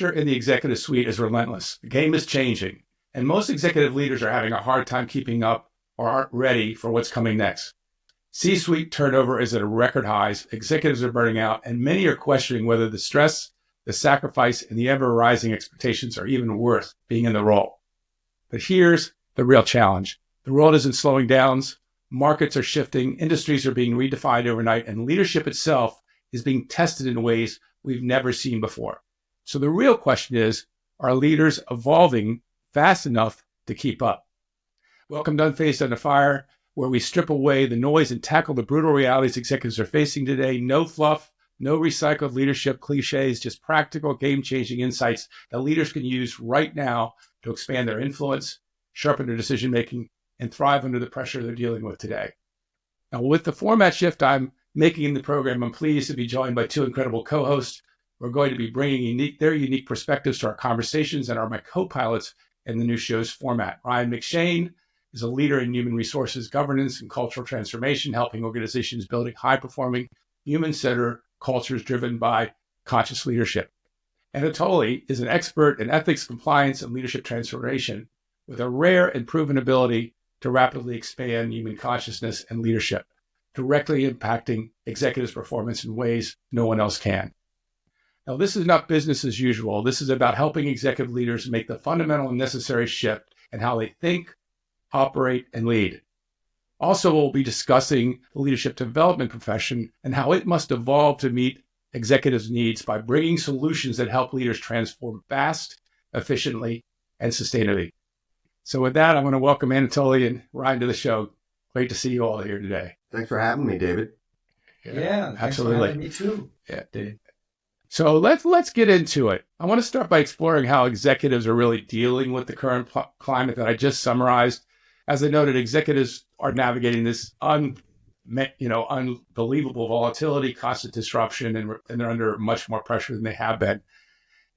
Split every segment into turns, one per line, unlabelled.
pressure in the executive suite is relentless. The game is changing, and most executive leaders are having a hard time keeping up or aren't ready for what's coming next. C-suite turnover is at a record highs, executives are burning out, and many are questioning whether the stress, the sacrifice, and the ever-rising expectations are even worth being in the role. But here's the real challenge. The world isn't slowing down, markets are shifting, industries are being redefined overnight, and leadership itself is being tested in ways we've never seen before. So the real question is, are leaders evolving fast enough to keep up? Welcome to Unfazed Under Fire, where we strip away the noise and tackle the brutal realities executives are facing today. No fluff, no recycled leadership cliches, just practical game-changing insights that leaders can use right now to expand their influence, sharpen their decision-making, and thrive under the pressure they're dealing with today. Now, with the format shift I'm making in the program, I'm pleased to be joined by two incredible co-hosts. We're going to be bringing their unique perspectives to our conversations and are my co-pilots in the new show's format. Ryan McShane is a leader in human resources governance and cultural transformation, helping organizations building high-performing, human-centered cultures driven by conscious leadership. Anatoly is an expert in ethics, compliance, and leadership transformation with a rare and proven ability to rapidly expand human consciousness and leadership, directly impacting executives' performance in ways no one else can. Now, this is not business as usual. This is about helping executive leaders make the fundamental and necessary shift in how they think, operate, and lead. Also, we'll be discussing the leadership development profession and how it must evolve to meet executives' needs by bringing solutions that help leaders transform fast, efficiently, and sustainably. So with that, I want to welcome Anatoly and Ryan to the show. Great to see you all here today.
Thanks for having me, David.
Yeah,
absolutely.
Thanks for having me too.
Yeah, Dave. So let's get into it. I want to start by exploring how executives are really dealing with the current climate that I just summarized. As I noted, executives are navigating this unbelievable volatility, constant disruption, and they're under much more pressure than they have been.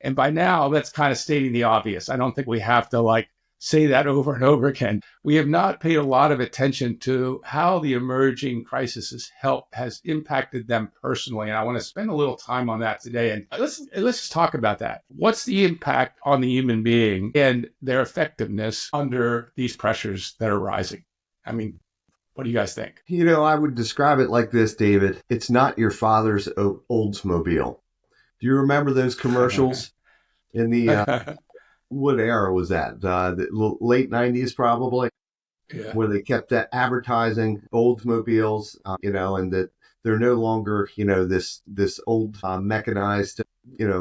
And by now, that's kind of stating the obvious. I don't think we have to say that over and over again. We have not paid a lot of attention to how the emerging crisis has impacted them personally. And I want to spend a little time on that today. And let's just talk about that. What's the impact on the human being and their effectiveness under these pressures that are rising? I mean, what do you guys think?
I would describe it like this, David. It's not your father's Oldsmobile. Do you remember those commercials in the... What era was that? The late 90s, probably, where they kept advertising Oldsmobiles, and that they're no longer, this old mechanized,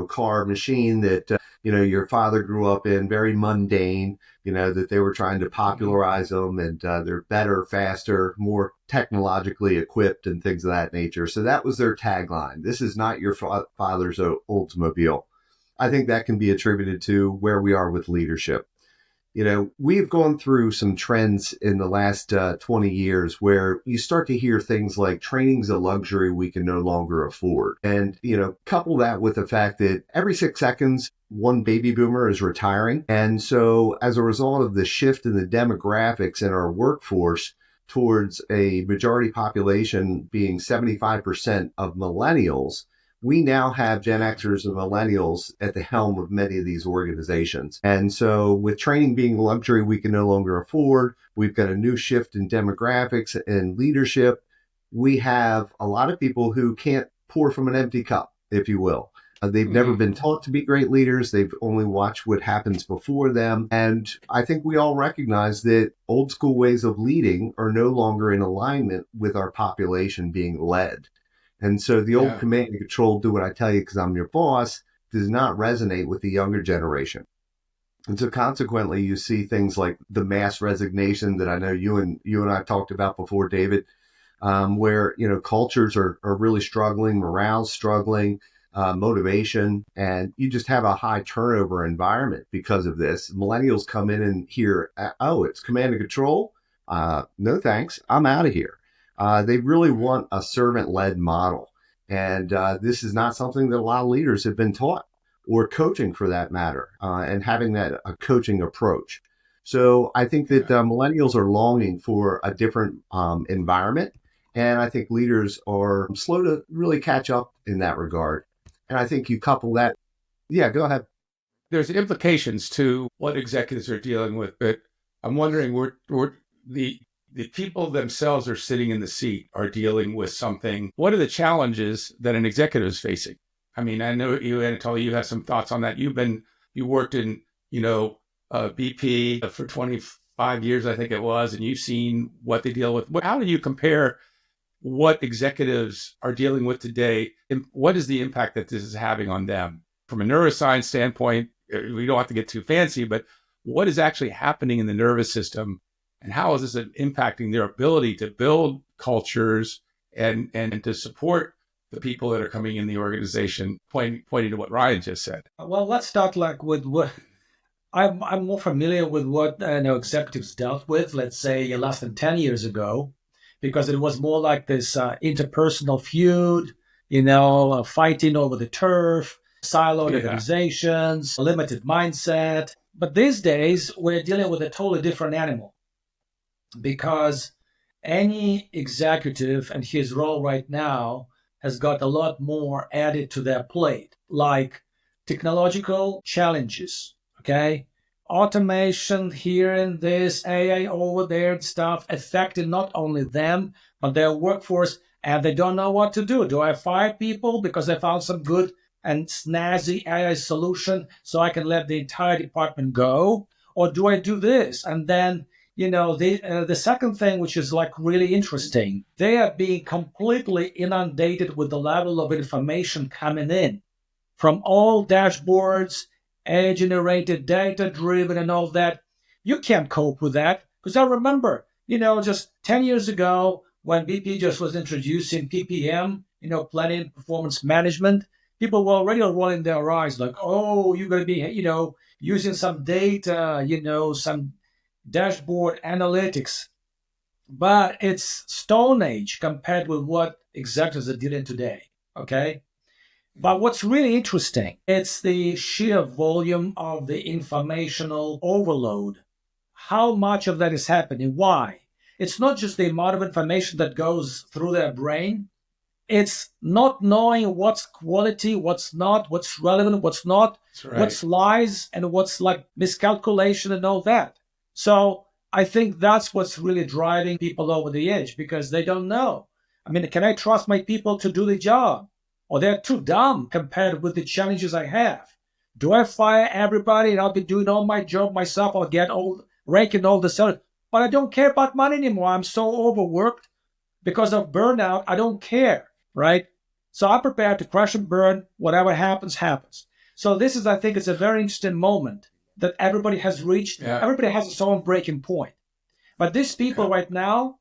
car machine that, your father grew up in, very mundane, that they were trying to popularize them and they're better, faster, more technologically equipped and things of that nature. So that was their tagline. This is not your father's Oldsmobile. I think that can be attributed to where we are with leadership. We've gone through some trends in the last 20 years where you start to hear things like training's a luxury we can no longer afford. And, couple that with the fact that every 6 seconds, one baby boomer is retiring. And so as a result of the shift in the demographics in our workforce towards a majority population being 75% of millennials, we now have Gen Xers and millennials at the helm of many of these organizations. And so with training being a luxury we can no longer afford, we've got a new shift in demographics and leadership. We have a lot of people who can't pour from an empty cup, if you will. They've never been taught to be great leaders. They've only watched what happens before them. And I think we all recognize that old school ways of leading are no longer in alignment with our population being led. And so the old command and control, do what I tell you because I'm your boss, does not resonate with the younger generation. And so consequently, you see things like the mass resignation that I know you and I talked about before, David, where, cultures are really struggling, morale's struggling, motivation, and you just have a high turnover environment because of this. Millennials come in and hear, it's command and control. No, thanks. I'm out of here. They really want a servant-led model. And this is not something that a lot of leaders have been taught, or coaching for that matter, and having a coaching approach. So I think that millennials are longing for a different environment. And I think leaders are slow to really catch up in that regard. And I think you couple that. Yeah, go ahead.
there's implications to what executives are dealing with, but I'm wondering, the people themselves are sitting in the seat are dealing with something. What are the challenges that an executive is facing? I mean, I know you, Anatoly, you have some thoughts on that. You worked in, BP for 25 years, I think it was, and you've seen what they deal with. How do you compare what executives are dealing with today, and what is the impact that this is having on them? From a neuroscience standpoint, we don't have to get too fancy, but what is actually happening in the nervous system, and how is this impacting their ability to build cultures and to support the people that are coming in the organization, pointing to what Ryan just said?
Well, let's start with what I'm more familiar with what executives dealt with, let's say less than 10 years ago, because it was more like this interpersonal feud, fighting over the turf, siloed organizations, limited mindset. But these days, we're dealing with a totally different animal, because any executive and his role right now has got a lot more added to their plate, like technological challenges, okay? Automation here and this, AI over there and stuff, affecting not only them, but their workforce, and they don't know what to do. Do I fire people because I found some good and snazzy AI solution so I can let the entire department go? Or do I do this? And then, the second thing, which is like really interesting, they are being completely inundated with the level of information coming in from all dashboards, AI-generated, data-driven, and all that. You can't cope with that, because I remember, just 10 years ago when BP just was introducing PPM, planning performance management, people were already rolling their eyes like, oh, you're going to be, using some data, some dashboard analytics. But it's Stone Age compared with what executives are dealing today, okay? But what's really interesting, it's the sheer volume of the informational overload. How much of that is happening? Why? It's not just the amount of information that goes through their brain. It's not knowing what's quality, what's not, what's relevant, what's not, what's lies, and what's like miscalculation and all that. So I think that's what's really driving people over the edge, because they don't know. I mean, can I trust my people to do the job? Or they're too dumb compared with the challenges I have. Do I fire everybody and I'll be doing all my job myself? I'll get ranking all the salary. But I don't care about money anymore. I'm so overworked because of burnout. I don't care, right? So I'm prepared to crash and burn. Whatever happens, happens. So this is, I think, it's a very interesting moment that everybody has reached. Yeah. Everybody has its own breaking point. But these people right now,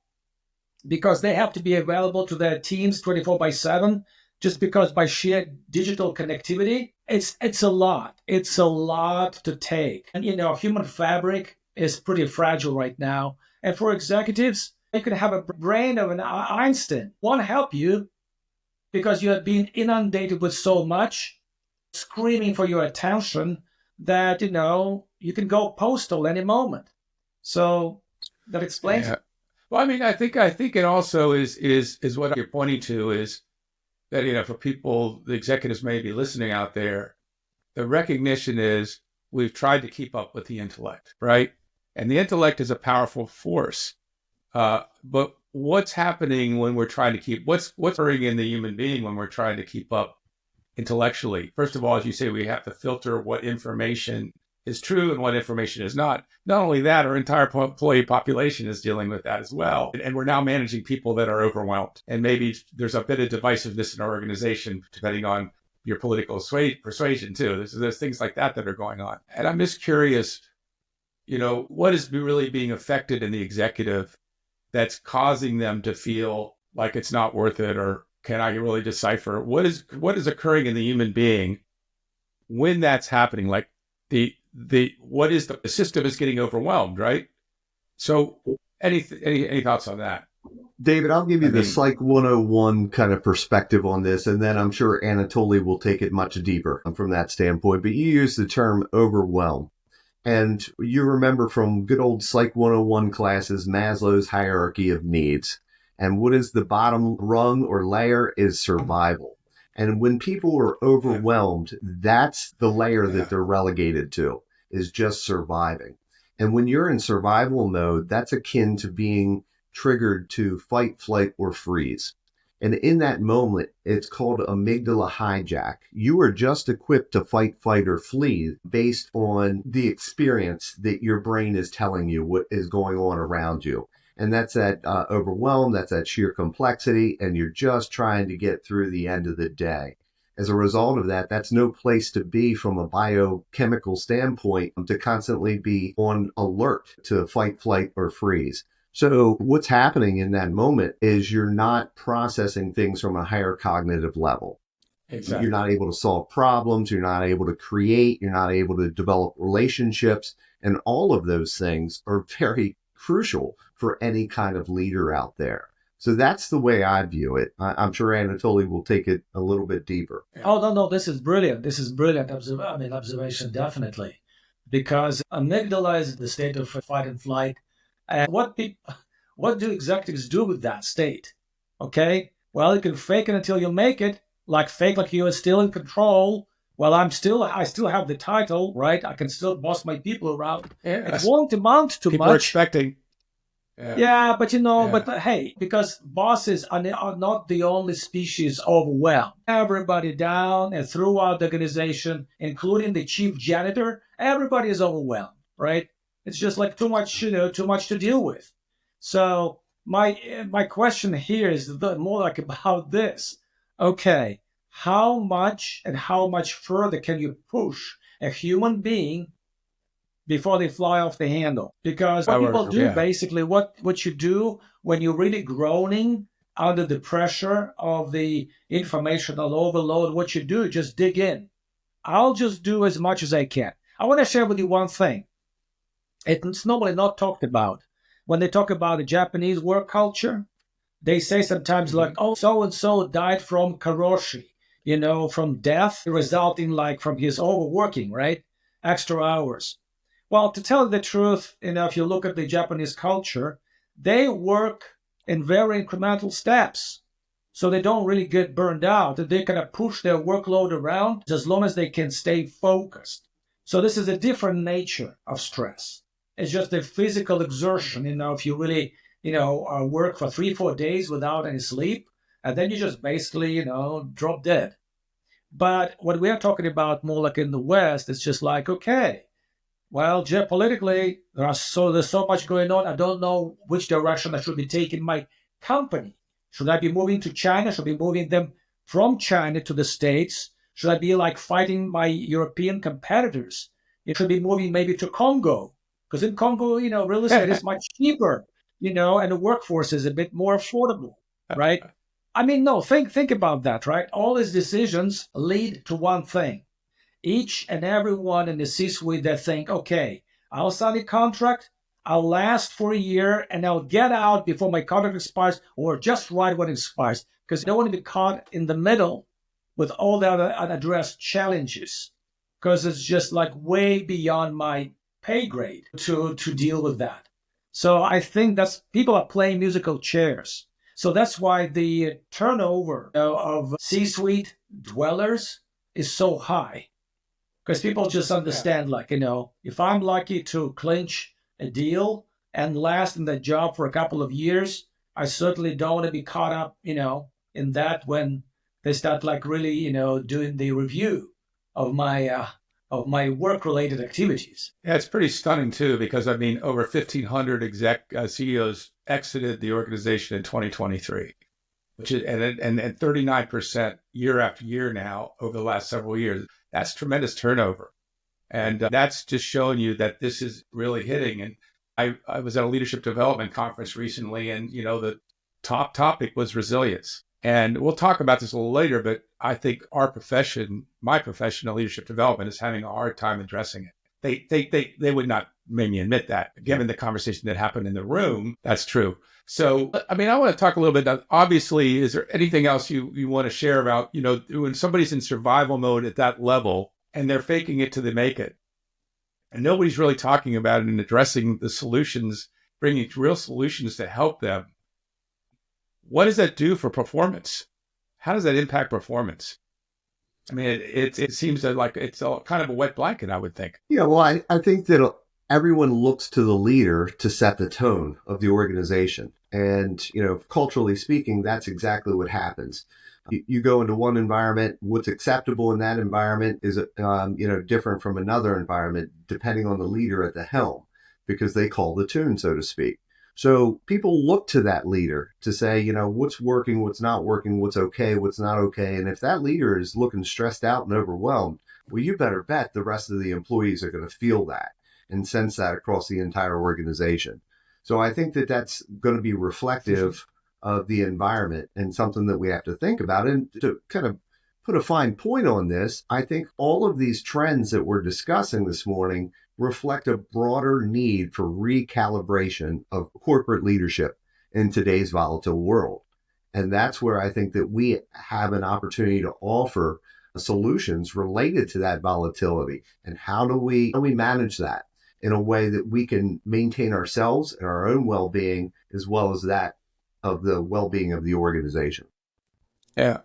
because they have to be available to their teams 24/7, just because by sheer digital connectivity, it's a lot. It's a lot to take. And, human fabric is pretty fragile right now. And for executives, you can have a brain of an Einstein. Won't help you because you have been inundated with so much, screaming for your attention, that, you can go postal any moment. So that explains it.
Well, I mean, I think it also is what you're pointing to is that, for people, the executives may be listening out there, the recognition is we've tried to keep up with the intellect, right? And the intellect is a powerful force. But what's happening when we're trying to what's occurring in the human being when we're trying to keep up intellectually? First of all, as you say, we have to filter what information is true and what information is not. Not only that, our entire employee population is dealing with that as well. And we're now managing people that are overwhelmed. And maybe there's a bit of divisiveness in our organization, depending on your political persuasion too. There's things like that are going on. And I'm just curious, what is really being affected in the executive that's causing them to feel like it's not worth it, or can I really decipher what is occurring in the human being when that's happening? Like the system is getting overwhelmed, right? So any thoughts on that?
David, I'll give you the Psych 101 kind of perspective on this, and then I'm sure Anatoly will take it much deeper from that standpoint. But you use the term overwhelm. And you remember from good old Psych 101 classes, Maslow's hierarchy of needs. And what is the bottom rung or layer is survival. And when people are overwhelmed, that's the layer
Yeah.
that they're relegated to, is just surviving. And when you're in survival mode, that's akin to being triggered to fight, flight, or freeze. And in that moment, it's called amygdala hijack. You are just equipped to fight, flight, or flee based on the experience that your brain is telling you what is going on around you. And that's that overwhelm, that's that sheer complexity, and you're just trying to get through the end of the day. As a result of that, that's no place to be from a biochemical standpoint, to constantly be on alert to fight, flight, or freeze. So what's happening in that moment is you're not processing things from a higher cognitive level.
Exactly.
You're not able to solve problems. You're not able to create. You're not able to develop relationships. And all of those things are very crucial for any kind of leader out there. So that's the way I view it. I'm sure Anatoly will take it a little bit deeper.
Oh, no, this is brilliant. This is brilliant observation, definitely. Because amygdala is the state of fight and flight. And what do executives do with that state? Okay, well, you can fake it until you make it, like fake like you are still in control. Well, I still have the title, right? I can still boss my people around. It won't amount to
People
much.
are expecting.
Yeah, but but hey, because bosses are not the only species overwhelmed. Everybody down and throughout the organization, including the chief janitor, everybody is overwhelmed, right? It's just like too much to deal with. So my question here is more like about this. Okay, how much and how much further can you push a human being before they fly off the handle? Because what people do, basically, what you do when you're really groaning under the pressure of the informational overload, what you do, just dig in. I'll just do as much as I can. I want to share with you one thing. It's normally not talked about. When they talk about the Japanese work culture, they say sometimes like, oh, so-and-so died from karoshi, from death resulting from his overworking, right? Extra hours. Well, to tell you the truth, if you look at the Japanese culture, they work in very incremental steps. So they don't really get burned out. They kind of push their workload around as long as they can stay focused. So this is a different nature of stress. It's just a physical exertion. If you really, work for 3-4 days without any sleep, and then you just basically, drop dead. But what we are talking about more like in the West, it's just like, okay, well, geopolitically, there's so much going on. I don't know which direction I should be taking my company. Should I be moving to China? Should I be moving them from China to the States? Should I be fighting my European competitors? It should be moving maybe to Congo, because in Congo, real estate is much cheaper, and the workforce is a bit more affordable, right? No, think about that, right? All these decisions lead to one thing. Each and every one in the C-suite that think, okay, I'll sign a contract, I'll last for a year, and I'll get out before my contract expires, or just right when it expires, because I don't want to be caught in the middle with all the other unaddressed challenges, because it's just way beyond my pay grade to deal with that. So I think that's people are playing musical chairs. So that's why the turnover of C-suite dwellers is so high. Because people just understand, if I'm lucky to clinch a deal and last in that job for a couple of years, I certainly don't want to be caught up, in that when they start really, doing the review of my work-related activities.
Yeah, it's pretty stunning too, because over 1,500 CEOs exited the organization in 2023, which is and 39% year after year now over the last several years. That's tremendous turnover. And that's just showing you that this is really hitting. And I was at a leadership development conference recently, and, the top topic was resilience. And we'll talk about this a little later, but I think our profession, my profession of leadership development, is having a hard time addressing it. They would not maybe admit that. Given the conversation that happened in the room, that's true. So, I want to talk a little bit about, obviously, is there anything else you want to share about, when somebody's in survival mode at that level and they're faking it till they make it, and nobody's really talking about it and addressing the solutions, bringing real solutions to help them. What does that do for performance? How does that impact performance? I mean, it seems that like it's a kind of a wet blanket, I would think.
Yeah, well, I think that everyone looks to the leader to set the tone of the organization. And, culturally speaking, that's exactly what happens. You go into one environment, what's acceptable in that environment is, different from another environment, depending on the leader at the helm, because they call the tune, so to speak. So people look to that leader to say, what's working, what's not working, what's okay, what's not okay. And if that leader is looking stressed out and overwhelmed, well, you better bet the rest of the employees are going to feel that and sense that across the entire organization. So I think that that's going to be reflective of the environment and something that we have to think about. And to kind of put a fine point on this, I think all of these trends that we're discussing this morning reflect a broader need for recalibration of corporate leadership in today's volatile world. And that's where I think that we have an opportunity to offer solutions related to that volatility. And how do we manage that in a way that we can maintain ourselves and our own well-being as well as that of the well-being of the organization?
Yeah.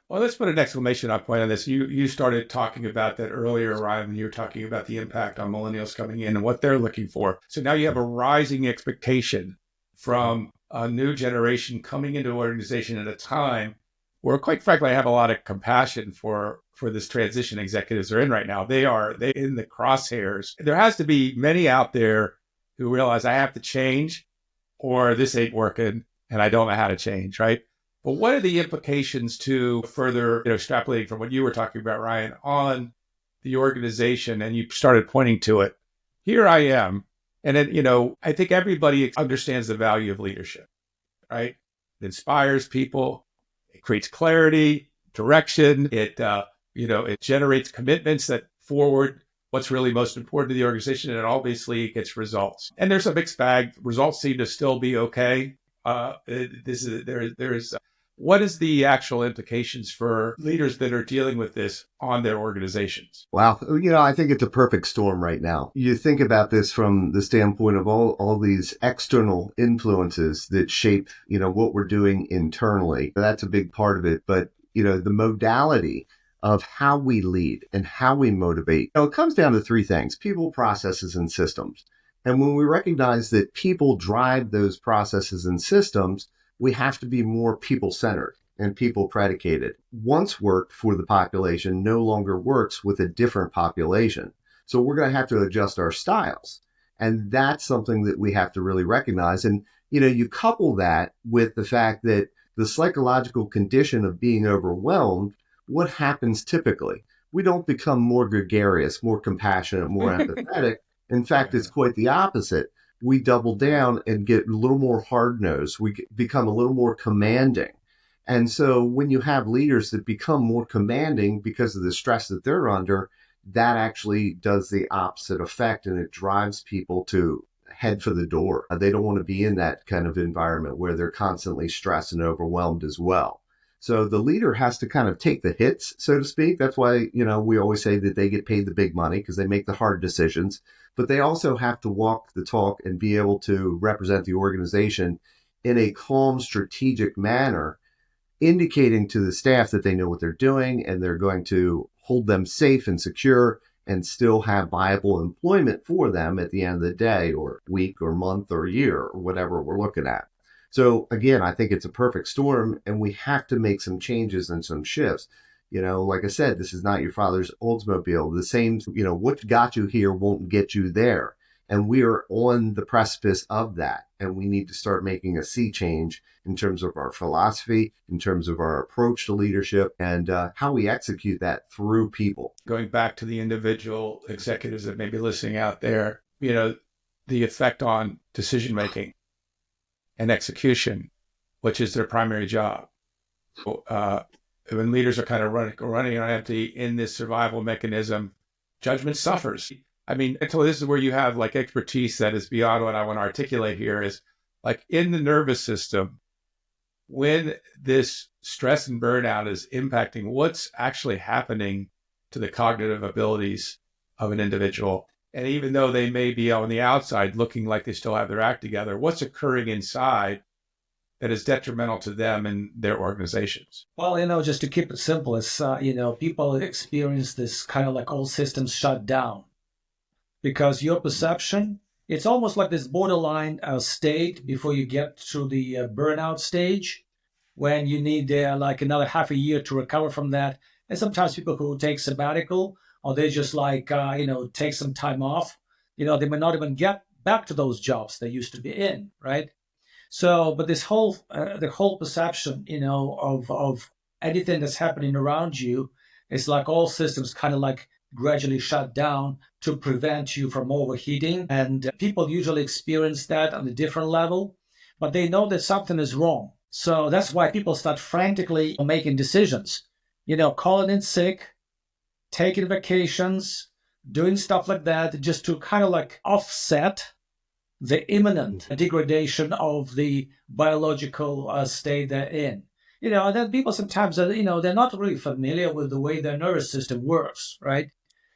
Well, let's put an exclamation point on this. You started talking about that earlier, Ryan, when you were talking about the impact on millennials coming in and what they're looking for. So now you have a rising expectation from a new generation coming into an organization at a time where, quite frankly, I have a lot of compassion for this transition executives are in right now. They're in the crosshairs. There has to be many out there who realize I have to change or this ain't working and I don't know how to change, right? But what are the implications to further extrapolating from what you were talking about, Ryan, on the organization? And you started pointing to it. Here I am. And then, I think everybody understands the value of leadership, right? It inspires people. It creates clarity, direction. It generates commitments that forward what's really most important to the organization. And it obviously gets results. And there's a mixed bag. Results seem to still be okay. What is the actual implications for leaders that are dealing with this on their organizations?
Wow. I think it's a perfect storm right now. You think about this from the standpoint of all these external influences that shape, what we're doing internally. That's a big part of it. But, the modality of how we lead and how we motivate, it comes down to three things: people, processes, and systems. And when we recognize that people drive those processes and systems, we have to be more people-centered and people-predicated. Once worked for the population no longer works with a different population. So we're going to have to adjust our styles. And that's something that we have to really recognize. And, you couple that with the fact that the psychological condition of being overwhelmed, what happens typically? We don't become more gregarious, more compassionate, more empathetic. In fact, it's quite the opposite. We double down and get a little more hard-nosed. We become a little more commanding. And so when you have leaders that become more commanding because of the stress that they're under, that actually does the opposite effect, and it drives people to head for the door. They don't want to be in that kind of environment where they're constantly stressed and overwhelmed as well. So the leader has to kind of take the hits, so to speak. That's why, we always say that they get paid the big money because they make the hard decisions. But they also have to walk the talk and be able to represent the organization in a calm, strategic manner, indicating to the staff that they know what they're doing and they're going to hold them safe and secure and still have viable employment for them at the end of the day or week or month or year or whatever we're looking at. So again, I think it's a perfect storm, and we have to make some changes and some shifts. Like I said, this is not your father's Oldsmobile. The same, what got you here won't get you there. And we are on the precipice of that. And we need to start making a sea change in terms of our philosophy, in terms of our approach to leadership, and how we execute that through people.
Going back to the individual executives that may be listening out there, the effect on decision-making and execution, which is their primary job. When leaders are kind of running on empty in this survival mechanism, judgment suffers. I mean, until this is where you have like expertise that is beyond what I want to articulate here is like in the nervous system, when this stress and burnout is impacting what's actually happening to the cognitive abilities of an individual. And even though they may be on the outside looking like they still have their act together, what's occurring inside that is detrimental to them and their organizations?
Well, just to keep it simple, it's, people experience this kind of like all systems shut down because your perception, it's almost like this borderline state before you get to the burnout stage when you need like another half a year to recover from that. And sometimes people who take sabbatical or they just like, take some time off, they may not even get back to those jobs they used to be in, right? So, but this whole, the whole perception, of anything that's happening around you is like all systems kind of like gradually shut down to prevent you from overheating. And people usually experience that on a different level, but they know that something is wrong. So that's why people start frantically making decisions, calling in sick, taking vacations, doing stuff like that, just to kind of like offset the imminent degradation of the biological state they're in. And then people sometimes, they're not really familiar with the way their nervous system works, right?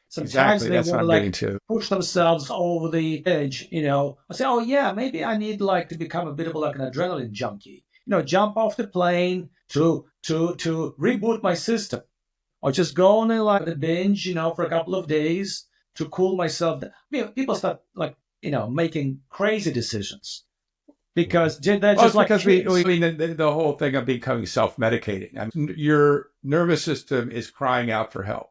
Sometimes
Exactly.
they
That's what
want to
I'm getting
like
to.
push themselves over the edge, I say, oh yeah, maybe I need like to become a bit of like an adrenaline junkie, jump off the plane to reboot my system, or just go on a like a binge, for a couple of days to cool myself down. People start like, making crazy decisions because they're
Well,
just
it's
like
because
kids.
we mean the whole thing of becoming self-medicating. I mean, your nervous system is crying out for help.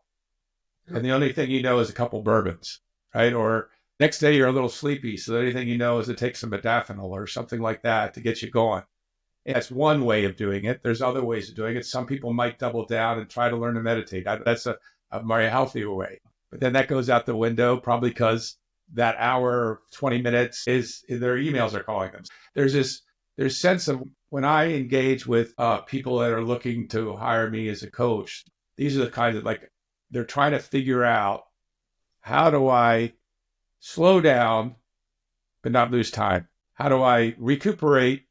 And the only thing you know is a couple bourbons, right? Or next day you're a little sleepy. So the only thing you know is to take some modafinil or something like that to get you going. And that's one way of doing it. There's other ways of doing it. Some people might double down and try to learn to meditate. That's a more healthier way. But then that goes out the window probably because that hour, 20 minutes is their emails are calling them. There's sense of when I engage with people that are looking to hire me as a coach, these are the kinds of like, they're trying to figure out how do I slow down but not lose time? How do I recuperate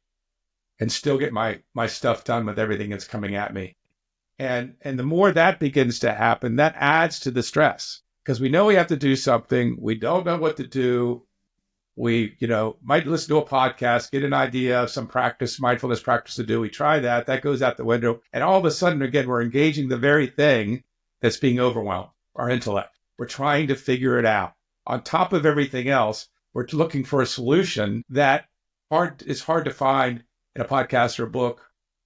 and still get my stuff done with everything that's coming at me? And the more that begins to happen, that adds to the stress because we know we have to do something. We don't know what to do. We, might listen to a podcast, get an idea of some mindfulness practice to do. We try that. That goes out the window. And all of a sudden, again, we're engaging the very thing that's being overwhelmed, our intellect. We're trying to figure it out. On top of everything else, we're looking for a solution that is hard to find in a podcast or a book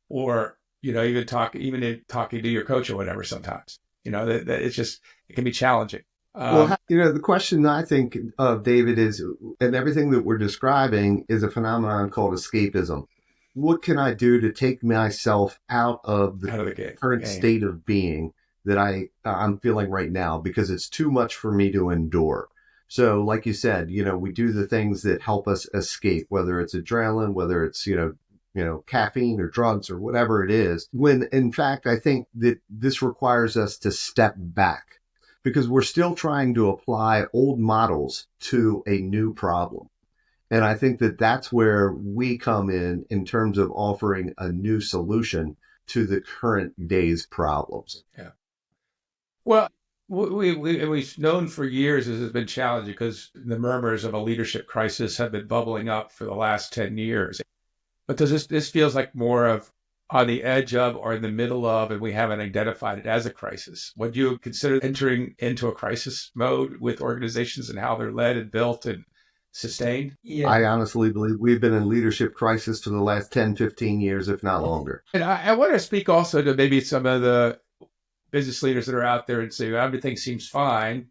or, even talking to your coach or whatever sometimes. That it's just, it can be challenging.
Well, the question I think of, David, is, and everything that we're describing is a phenomenon called escapism. What can I do to take myself out of the current state of being that I'm feeling right now because it's too much for me to endure? So like you said, we do the things that help us escape, whether it's adrenaline, whether it's, caffeine or drugs or whatever it is, when in fact, I think that this requires us to step back because we're still trying to apply old models to a new problem. And I think that that's where we come in terms of offering a new solution to the current day's problems.
Yeah. Well, we've known for years this has been challenging because the murmurs of a leadership crisis have been bubbling up for the last 10 years. But this feels like more of on the edge of or in the middle of, and we haven't identified it as a crisis. Would you consider entering into a crisis mode with organizations and how they're led and built and sustained?
Yeah.
I honestly believe we've been in leadership crisis for the last 10, 15 years, if not longer.
And I want to speak also to maybe some of the business leaders that are out there and say, everything seems fine.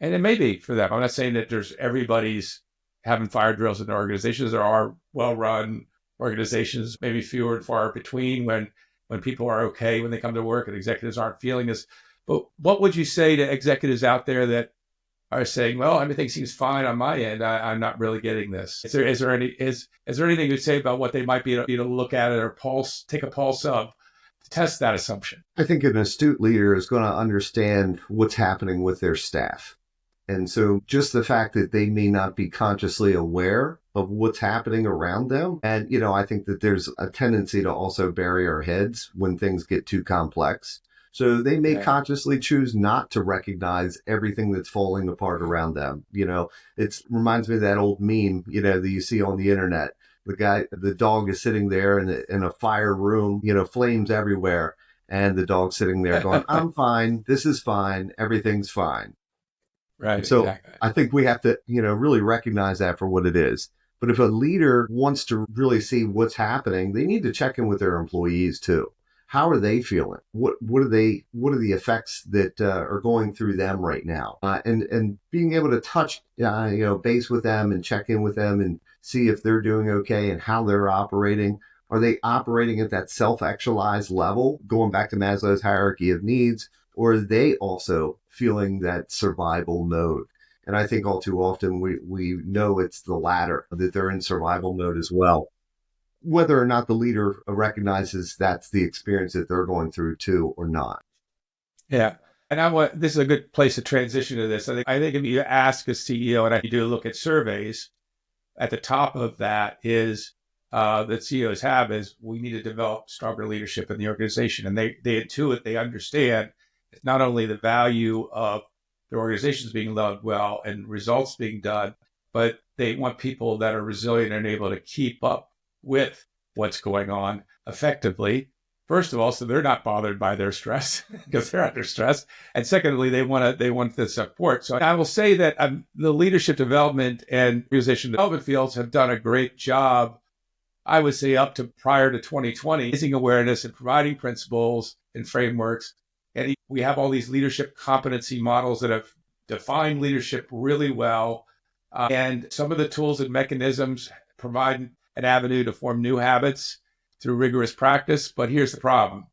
And it may be for them. I'm not saying that everybody's having fire drills in their organizations. There are well-run organizations, maybe fewer and far between when people are okay when they come to work and executives aren't feeling this. But what would you say to executives out there that are saying, well, everything seems fine on my end. I'm not really getting this. Is there anything you'd say about what they might be able to look at it or take a pulse of to test that assumption?
I think an astute leader is going to understand what's happening with their staff. And so just the fact that they may not be consciously aware of what's happening around them. And, I think that there's a tendency to also bury our heads when things get too complex. So they may consciously choose not to recognize everything that's falling apart around them. It reminds me of that old meme, that you see on the internet. The dog is sitting there in a fire room, flames everywhere. And the dog's sitting there going, I'm fine. This is fine. Everything's fine.
Right,
So
exactly.
I think we have to, really recognize that for what it is. But if a leader wants to really see what's happening, they need to check in with their employees too. How are they feeling? What are the effects that are going through them right now? And being able to touch, base with them and check in with them and see if they're doing okay and how they're operating. Are they operating at that self-actualized level, going back to Maslow's hierarchy of needs, or are they also feeling that survival mode? And I think all too often we know it's the latter, that they're in survival mode as well, whether or not the leader recognizes that's the experience that they're going through too or not.
Yeah. And this is a good place to transition to this. I think if you ask a CEO, and you do look at surveys, at the top of that is that CEOs have is we need to develop stronger leadership in the organization. And they intuit, they understand it's not only the value of their organizations being led well and results being done, but they want people that are resilient and able to keep up with what's going on effectively. First of all, so they're not bothered by their stress because they're under stress. And secondly, they want the support. So I will say that the leadership development and organization development fields have done a great job, I would say up to prior to 2020, raising awareness and providing principles and frameworks. And we have all these leadership competency models that have defined leadership really well. And some of the tools and mechanisms provide an avenue to form new habits through rigorous practice. But here's the problem.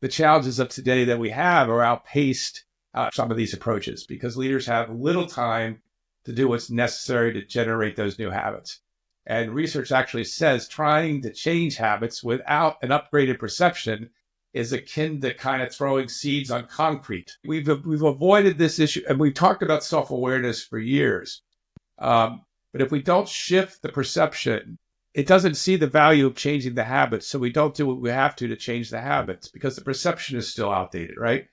The challenges of today that we have are outpaced some of these approaches because leaders have little time to do what's necessary to generate those new habits. And research actually says trying to change habits without an upgraded perception is akin to kind of throwing seeds on concrete. We've avoided this issue, and we've talked about self-awareness for years. But if we don't shift the perception, it doesn't see the value of changing the habits. So we don't do what we have to change the habits because the perception is still outdated, right?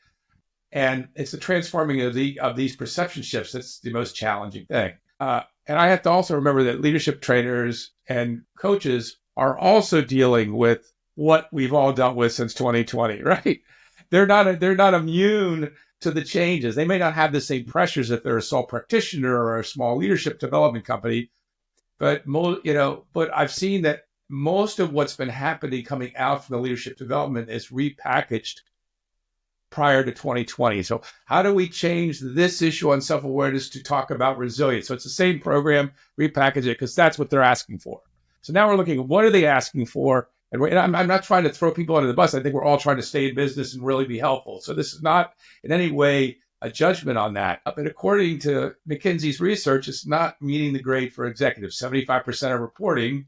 And it's the transforming of these perception shifts that's the most challenging thing. And I have to also remember that leadership trainers and coaches are also dealing with what we've all dealt with since 2020, right? They're not immune to the changes. They may not have the same pressures if they're a sole practitioner or a small leadership development company, but I've seen that most of what's been happening coming out from the leadership development is repackaged prior to 2020. So how do we change this issue on self-awareness to talk about resilience? So it's the same program, repackage it, because that's what they're asking for. So now we're looking at what are they asking for? And I'm not trying to throw people under the bus. I think we're all trying to stay in business and really be helpful. So this is not in any way a judgment on that. But according to McKinsey's research, it's not meeting the grade for executives. 75% are reporting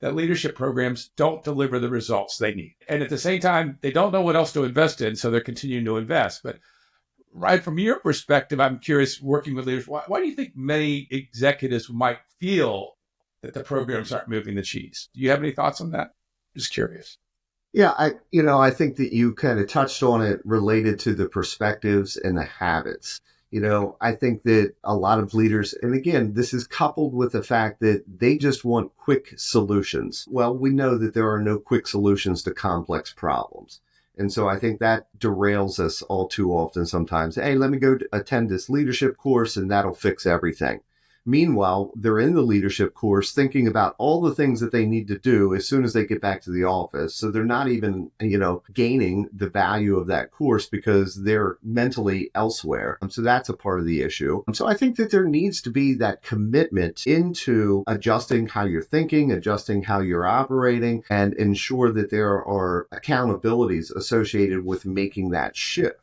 that leadership programs don't deliver the results they need. And at the same time, they don't know what else to invest in, so they're continuing to invest. But right from your perspective, I'm curious, working with leaders, why do you think many executives might feel that the programs aren't moving the cheese? Do you have any thoughts on that? Just curious.
Yeah, I think that you kind of touched on it related to the perspectives and the habits. I think that a lot of leaders, and again, this is coupled with the fact that they just want quick solutions. Well, we know that there are no quick solutions to complex problems. And so I think that derails us all too often sometimes. Hey, let me go attend this leadership course and that'll fix everything. Meanwhile, they're in the leadership course thinking about all the things that they need to do as soon as they get back to the office. So they're not even, gaining the value of that course because they're mentally elsewhere. So that's a part of the issue. So I think that there needs to be that commitment into adjusting how you're thinking, adjusting how you're operating, and ensure that there are accountabilities associated with making that shift.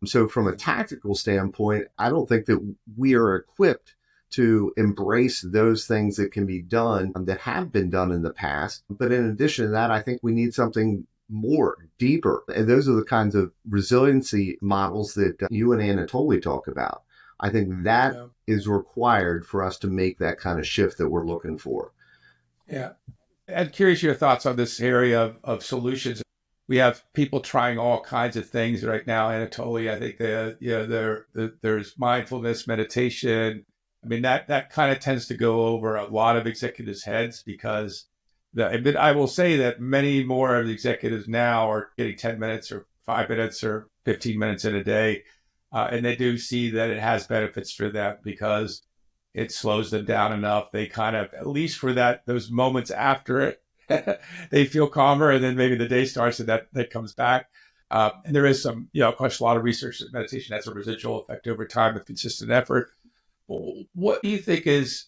So from a tactical standpoint, I don't think that we are equipped to embrace those things that can be done that have been done in the past. But in addition to that, I think we need something more deeper. And those are the kinds of resiliency models that you and Anatoly talk about. I think that is required for us to make that kind of shift that we're looking for.
Yeah. I'm curious your thoughts on this area of solutions. We have people trying all kinds of things right now. Anatoly, I think there's mindfulness, meditation, I mean, that kind of tends to go over a lot of executives' heads because I will say that many more of the executives now are getting 10 minutes or 5 minutes or 15 minutes in a day. And they do see that it has benefits for them because it slows them down enough. They kind of, at least for those moments after it, they feel calmer, and then maybe the day starts and that comes back. And there is some, of course, a lot of research that meditation has a residual effect over time with consistent effort. What do you think is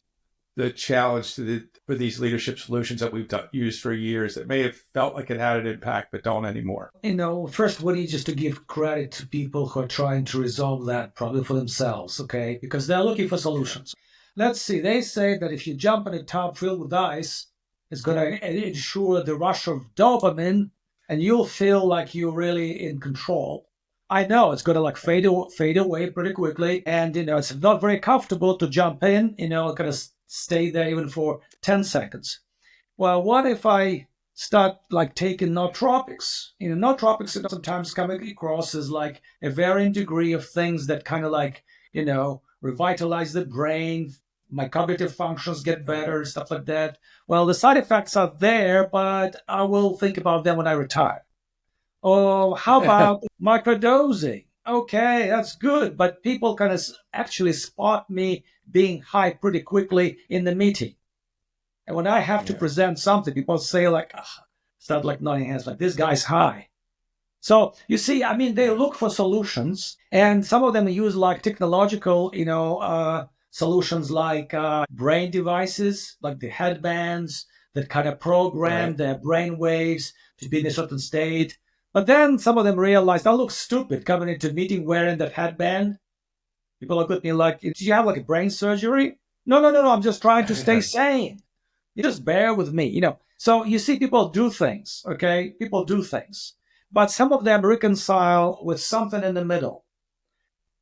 the challenge for these leadership solutions that we've used for years that may have felt like it had an impact but don't anymore?
First, we need just to give credit to people who are trying to resolve that problem for themselves, okay? Because they're looking for solutions. Let's see, they say that if you jump in a tub filled with ice, it's going to ensure the rush of dopamine, and you'll feel like you're really in control. I know it's going to fade away pretty quickly, and it's not very comfortable to jump in. It's going to stay there even for 10 seconds. Well, what if I start taking nootropics? Nootropics sometimes coming across as a varying degree of things that kind of revitalize the brain. My cognitive functions get better, stuff like that. Well, the side effects are there, but I will think about them when I retire. Oh, how about microdosing? Okay, that's good, but people kind of actually spot me being high pretty quickly in the meeting. And when I have to present something, people say start nodding heads this guy's high. So you see, they look for solutions, and some of them use technological, solutions like brain devices, like the headbands that kind of program their brain waves to be in a certain state. But then some of them realize, I look stupid coming into a meeting wearing that headband. People look at me did you have a brain surgery? No, I'm just trying to stay sane. You just bear with me, So you see, people do things, okay? People do things. But some of them reconcile with something in the middle.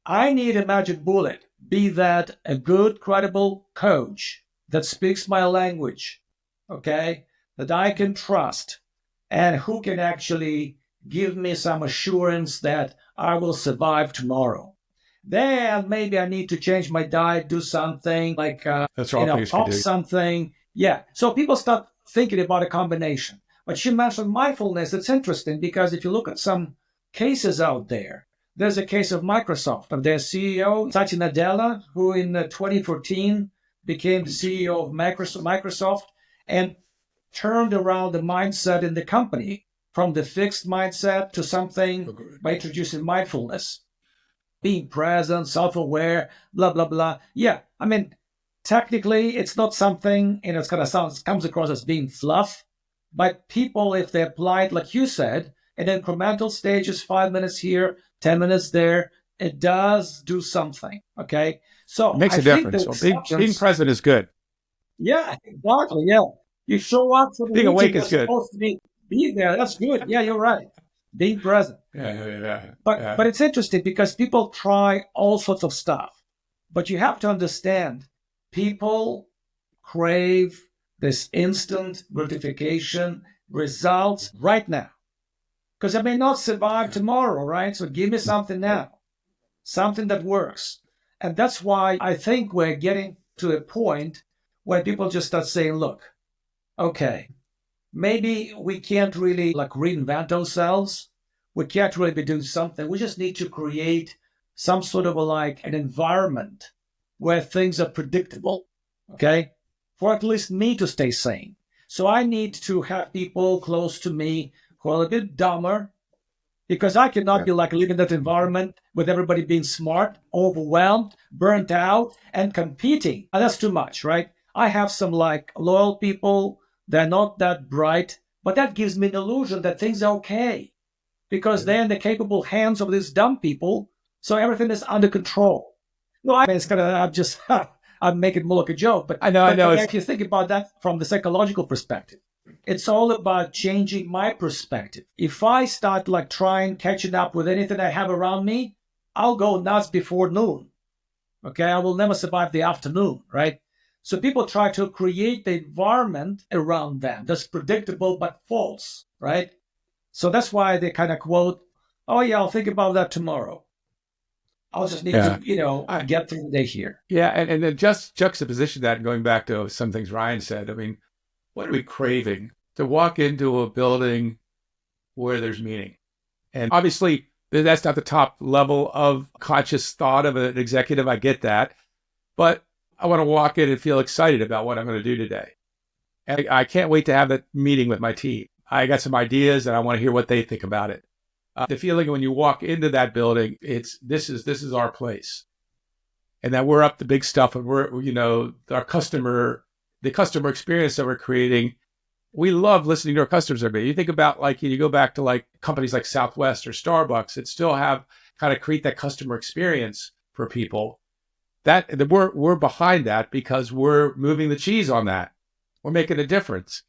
I need a magic bullet, be that a good, credible coach that speaks my language, okay, that I can trust, and who can actually give me some assurance that I will survive tomorrow. Then maybe I need to change my diet, do something pop something. Yeah. So people start thinking about a combination. But you mentioned mindfulness. It's interesting because if you look at some cases out there, there's a case of Microsoft, of their CEO, Satya Nadella, who in 2014 became the CEO of Microsoft and turned around the mindset in the company from the fixed mindset to something by introducing mindfulness, being present, self-aware, blah, blah, blah. Yeah, technically it's not something, it's kind of comes across as being fluff, but people, if they apply it, like you said, in incremental stages, 5 minutes here, 10 minutes there, it does do something, okay? So
it makes a difference. So being present is good.
Yeah, exactly, yeah. You show up for the
being awake is good.
Supposed to be there. That's good. Yeah, you're right. Being present.
Yeah.
But it's interesting because people try all sorts of stuff. But you have to understand, people crave this instant gratification, results right now. Because I may not survive tomorrow, right? So give me something now, something that works. And that's why I think we're getting to a point where people just start saying, look, okay, maybe we can't really reinvent ourselves. We can't really be doing something. We just need to create some sort of an environment where things are predictable, okay? For at least me to stay sane. So I need to have people close to me who are a bit dumber, because I cannot be living in that environment with everybody being smart, overwhelmed, burnt out, and competing. And that's too much, right? I have some loyal people. They're not that bright, but that gives me an illusion that things are okay because they're in the capable hands of these dumb people. So everything is under control. No, it's kind of, I'm making more like a joke, but I know. If you think about that from the psychological perspective, it's all about changing my perspective. If I start catching up with anything I have around me, I'll go nuts before noon. Okay, I will never survive the afternoon, right? So people try to create the environment around them that's predictable but false, right? So that's why they kind of quote, oh yeah, I'll think about that tomorrow. I'll just need
Yeah.
to, get through the day here.
Yeah. And then just juxtaposition that, and going back to some things Ryan said, I mean, what are we craving? To walk into a building where there's meaning. And obviously, that's not the top level of conscious thought of an executive. I get that. But I want to walk in and feel excited about what I'm going to do today. And I can't wait to have that meeting with my team. I got some ideas and I want to hear what they think about it. The feeling when you walk into that building, this is our place. And that we're up to big stuff, and the customer experience that we're creating. We love listening to our customers every day. You think about you go back to companies like Southwest or Starbucks that still have kind of create that customer experience for people. That we're behind that because we're moving the cheese on that. We're making a difference.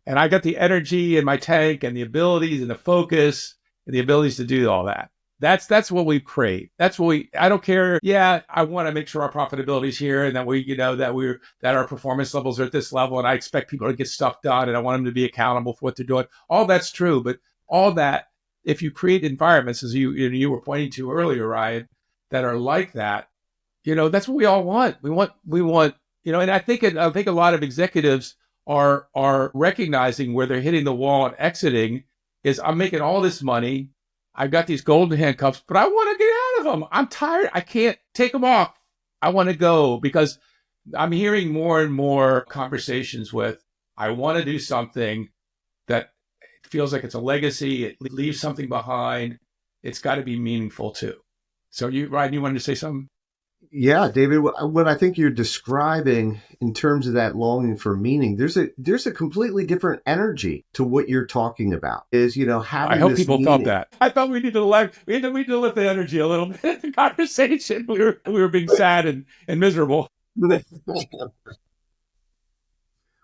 And I got the energy in my tank and the abilities and the focus and the abilities to do all that. That's what we crave. That's what I don't care. Yeah, I want to make sure our profitability is here and that that our performance levels are at this level. And I expect people to get stuff done and I want them to be accountable for what they're doing. All that's true. But all that, if you create environments, as you were pointing to earlier, Ryan, that are like that, that's what we all want. We want, and I think a lot of executives are recognizing where they're hitting the wall and exiting is I'm making all this money. I've got these golden handcuffs, but I want to get out of them. I'm tired. I can't take them off. I want to go because I'm hearing more and more conversations with, I want to do something that feels like it's a legacy. It leaves something behind. It's got to be meaningful too. So Ryan, you wanted to say something?
Yeah, David, what I think you're describing in terms of that longing for meaning, there's a completely different energy to what you're talking about. Is having
I hope
this
people
meaning.
felt that. I thought we need to lift the energy a little bit in the conversation. We were being sad and miserable.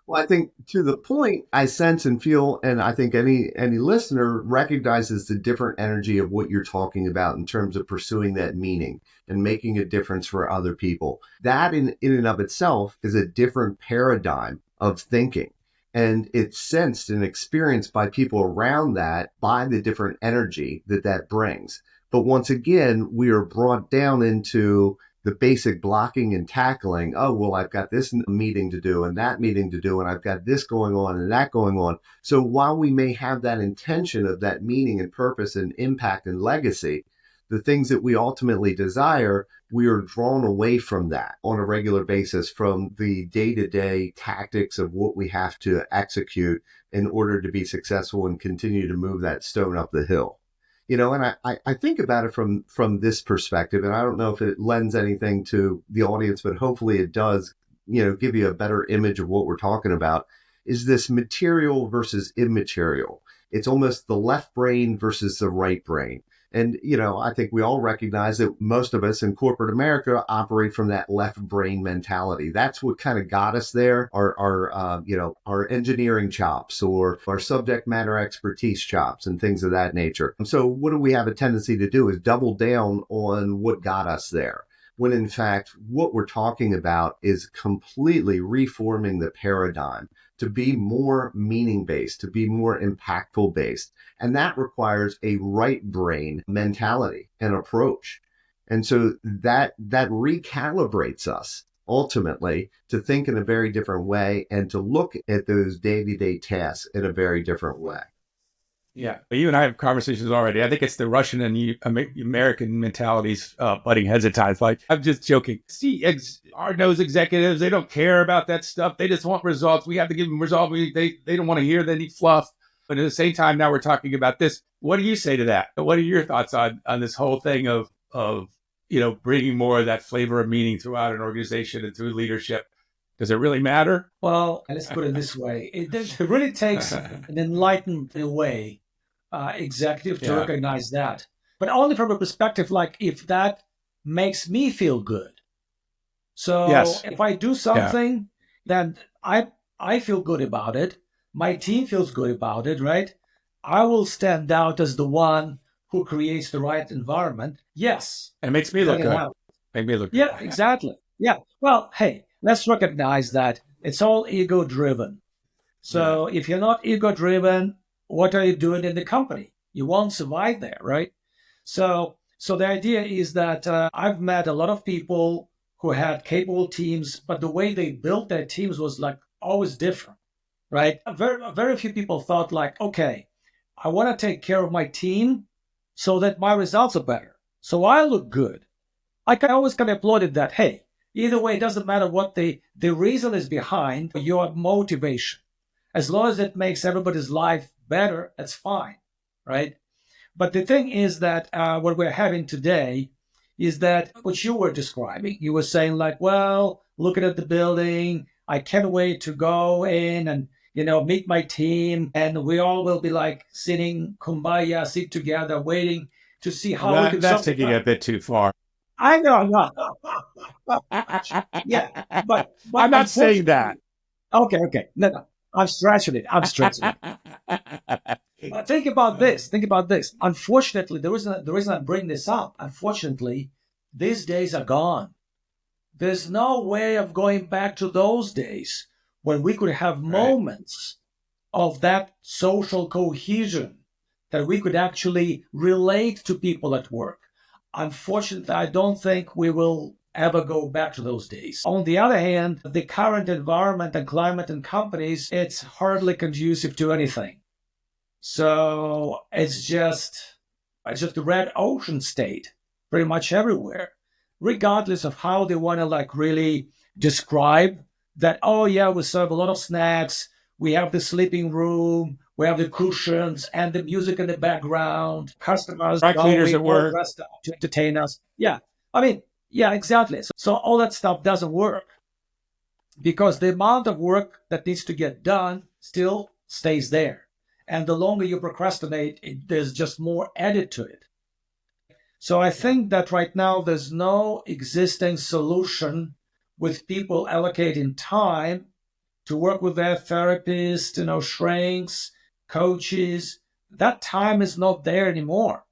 Well, I think to the point I sense and feel, and I think any listener recognizes the different energy of what you're talking about in terms of pursuing that meaning and making a difference for other people. That in and of itself is a different paradigm of thinking. And it's sensed and experienced by people around that by the different energy that brings. But once again, we are brought down into the basic blocking and tackling. Oh, well, I've got this meeting to do and that meeting to do, and I've got this going on and that going on. So while we may have that intention of that meaning and purpose and impact and legacy, the things that we ultimately desire, we are drawn away from that on a regular basis from the day-to-day tactics of what we have to execute in order to be successful and continue to move that stone up the hill. And I think about it from this perspective, and I don't know if it lends anything to the audience, but hopefully it does, give you a better image of what we're talking about, is this material versus immaterial. It's almost the left brain versus the right brain. And, I think we all recognize that most of us in corporate America operate from that left brain mentality. That's what kind of got us there, our engineering chops or our subject matter expertise chops and things of that nature. And so what do we have a tendency to do is double down on what got us there, when in fact, what we're talking about is completely reforming the paradigm to be more meaning-based, to be more impactful-based. And that requires a right brain mentality and approach. And so that recalibrates us ultimately to think in a very different way and to look at those day-to-day tasks in a very different way.
Yeah, you and I have conversations already. I think it's the Russian and American mentalities butting heads at times. I'm just joking. See, our nose executives, they don't care about that stuff. They just want results. We have to give them results. They don't want to hear any fluff. But at the same time, now we're talking about this. What do you say to that? What are your thoughts on this whole thing of bringing more of that flavor of meaning throughout an organization and through leadership? Does it really matter?
Well, let's put it this way. It really takes an enlightened way executive to recognize that, but only from a perspective if that makes me feel good. So if I do something, then I feel good about it. My team feels good about it, right? I will stand out as the one who creates the right environment. Yes.
And it makes me look good. Make me look good.
Yeah, exactly. Yeah. Well, hey, let's recognize that it's all ego driven. So if you're not ego driven, what are you doing in the company? You won't survive there, right? So So the idea is that I've met a lot of people who had capable teams, but the way they built their teams was like always different, right? Very few people thought like, okay, I want to take care of my team so that my results are better. So I look good. I can always kind of applauded that. Hey, either way, it doesn't matter what the reason is behind your motivation. As long as it makes everybody's life better, that's fine, right? But the thing is that what we're having today is that what you were describing, you were saying like, well, looking at the building, I can't wait to go in and, meet my team. And we all will be like sitting kumbaya, sit together, waiting to see how we can.
That's taking it a bit too far.
I know, no. Yeah, but
I'm not saying that.
Okay. No. I'm stretching it. But think about this. Unfortunately, the reason I bring this up, unfortunately, these days are gone. There's no way of going back to those days when we could have moments of that social cohesion that we could actually relate to people at work. Unfortunately, I don't think we will ever go back to those days. On the other hand, the current environment and climate in companies, it's hardly conducive to anything. So it's just a red ocean state pretty much everywhere, regardless of how they want to like really describe that. Oh yeah, we serve a lot of snacks. We have the sleeping room. We have the cushions and the music in the background. Customers,
dry cleaners at work,
dressed up to entertain us. Yeah, I mean, yeah, exactly. So all that stuff doesn't work because the amount of work that needs to get done still stays there. And the longer you procrastinate, there's just more added to it. So I think that right now there's no existing solution with people allocating time to work with their therapists, shrinks, coaches. That time is not there anymore.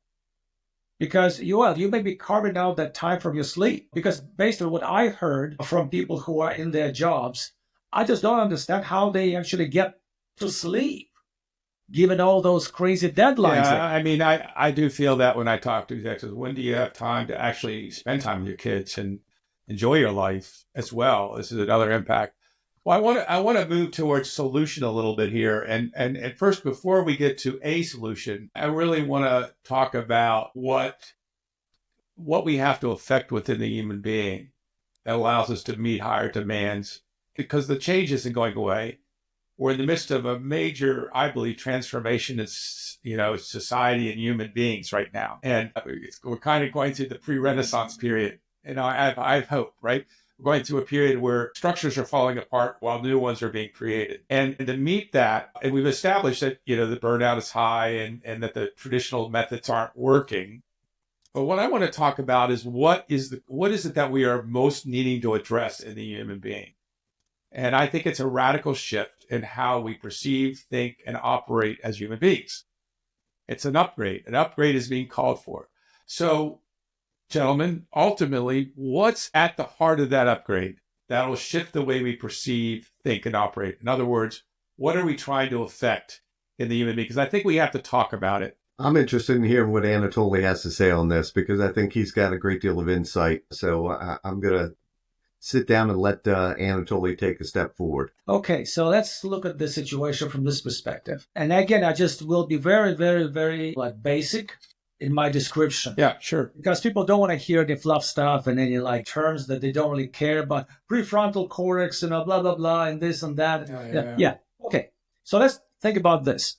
Because you may be carving out that time from your sleep. Because based on what I heard from people who are in their jobs, I just don't understand how they actually get to sleep, given all those crazy deadlines.
Yeah, I mean, I do feel that when I talk to executives, when do you have time to actually spend time with your kids and enjoy your life as well? This is another impact. Well, I want to move towards solution a little bit here. And first, before we get to a solution, I really want to talk about what we have to affect within the human being that allows us to meet higher demands, because the change isn't going away. We're in the midst of a major, I believe, transformation in, society and human beings right now. And we're kind of going through the pre-Renaissance period. I have hope, right? We're going through a period where structures are falling apart while new ones are being created. And to meet that, and we've established that, the burnout is high and that the traditional methods aren't working. But what I want to talk about is what is it that we are most needing to address in the human being? And I think it's a radical shift in how we perceive, think, and operate as human beings. It's an upgrade. An upgrade is being called for. So, gentlemen, ultimately, what's at the heart of that upgrade that'll shift the way we perceive, think, and operate? In other words, what are we trying to affect in the human being? Because I think we have to talk about it.
I'm interested in hearing what Anatoly has to say on this, because I think he's got a great deal of insight. So I'm going to sit down and let Anatoly take a step forward.
Okay, so let's look at the situation from this perspective. And again, I just will be very, very, very basic in my description.
Yeah, sure.
Because people don't want to hear the fluff stuff and any terms that they don't really care about. Prefrontal cortex, blah, blah, blah, and this and that. Yeah. Okay, so let's think about this.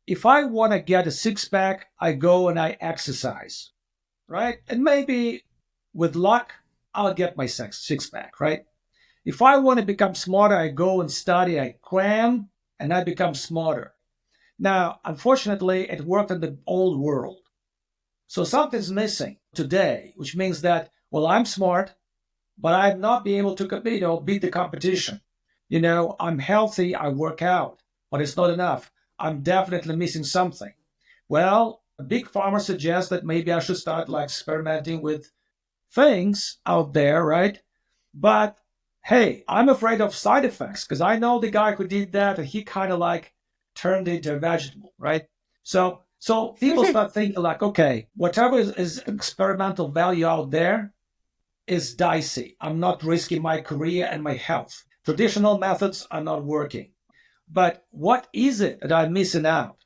If I want to get a six-pack, I go and I exercise, right? And maybe with luck, I'll get my six-pack, right? If I want to become smarter, I go and study, I cram, and I become smarter. Now, unfortunately, it worked in the old world. So something's missing today, which means that, I'm smart, but I'm not being able to beat the competition. I'm healthy, I work out, but it's not enough. I'm definitely missing something. Well, a big pharma suggests that maybe I should start experimenting with things out there, right? But hey, I'm afraid of side effects because I know the guy who did that and he kind of turned into a vegetable, right? So So people start thinking like, okay, whatever is experimental value out there is dicey. I'm not risking my career and my health. Traditional methods are not working. But what is it that I'm missing out?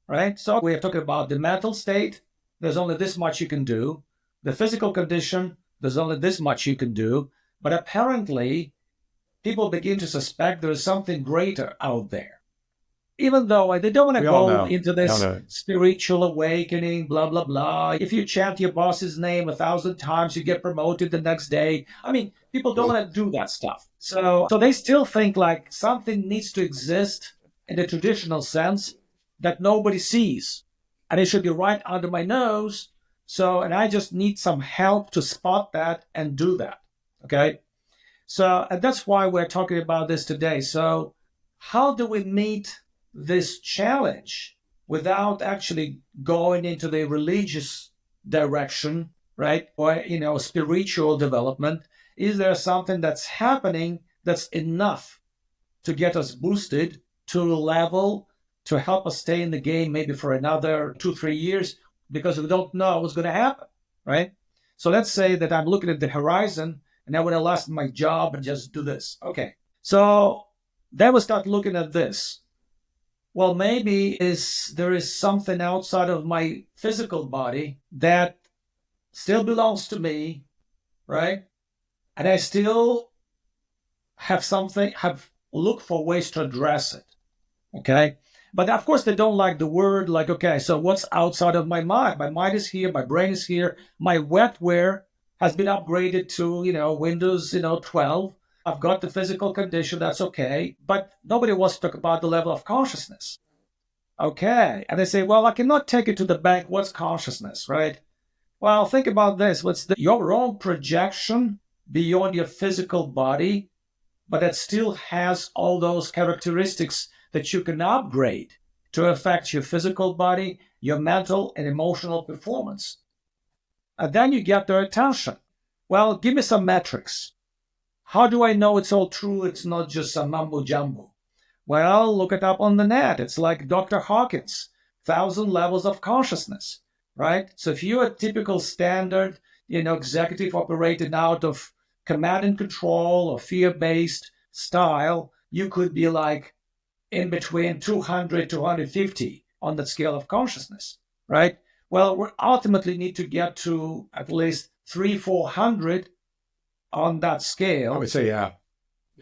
Right? So we're talking about the mental state. There's only this much you can do. The physical condition, there's only this much you can do. But apparently, people begin to suspect there is something greater out there. Even though they don't want to go into this spiritual awakening, blah, blah, blah. If you chant your boss's name 1,000 times, you get promoted the next day. I mean, people don't want to do that stuff. So they still think like something needs to exist in the traditional sense that nobody sees. And it should be right under my nose. And I just need some help to spot that and do that. Okay? And that's why we're talking about this today. So how do we meet this challenge without actually going into the religious direction, right? Or, spiritual development? Is there something that's happening that's enough to get us boosted to a level to help us stay in the game maybe for another 2-3 years, because we don't know what's going to happen, right? So let's say that I'm looking at the horizon and I want to last my job and just do this. Okay. So then we start looking at this. Well, maybe there is something outside of my physical body that still belongs to me, right? And I still have looked for ways to address it, okay? But of course, they don't like the word, like, okay, so what's outside of my mind? My mind is here, my brain is here, my wetware has been upgraded to, Windows, 12. I've got the physical condition, that's okay. But nobody wants to talk about the level of consciousness. Okay. And they say, well, I cannot take it to the bank. What's consciousness, right? Well, think about this. Your own projection beyond your physical body, but that still has all those characteristics that you can upgrade to affect your physical body, your mental and emotional performance. And then you get their attention. Well, give me some metrics. How do I know it's all true? It's not just some mumbo jumbo. Well, look it up on the net. It's like Dr. Hawkins, 1,000 levels of consciousness, right? So if you're a typical standard, executive operating out of command and control or fear-based style, you could be like in between 200 to 250 on that scale of consciousness, right? Well, we ultimately need to get to at least 300-400 on that scale.
I would say, yeah.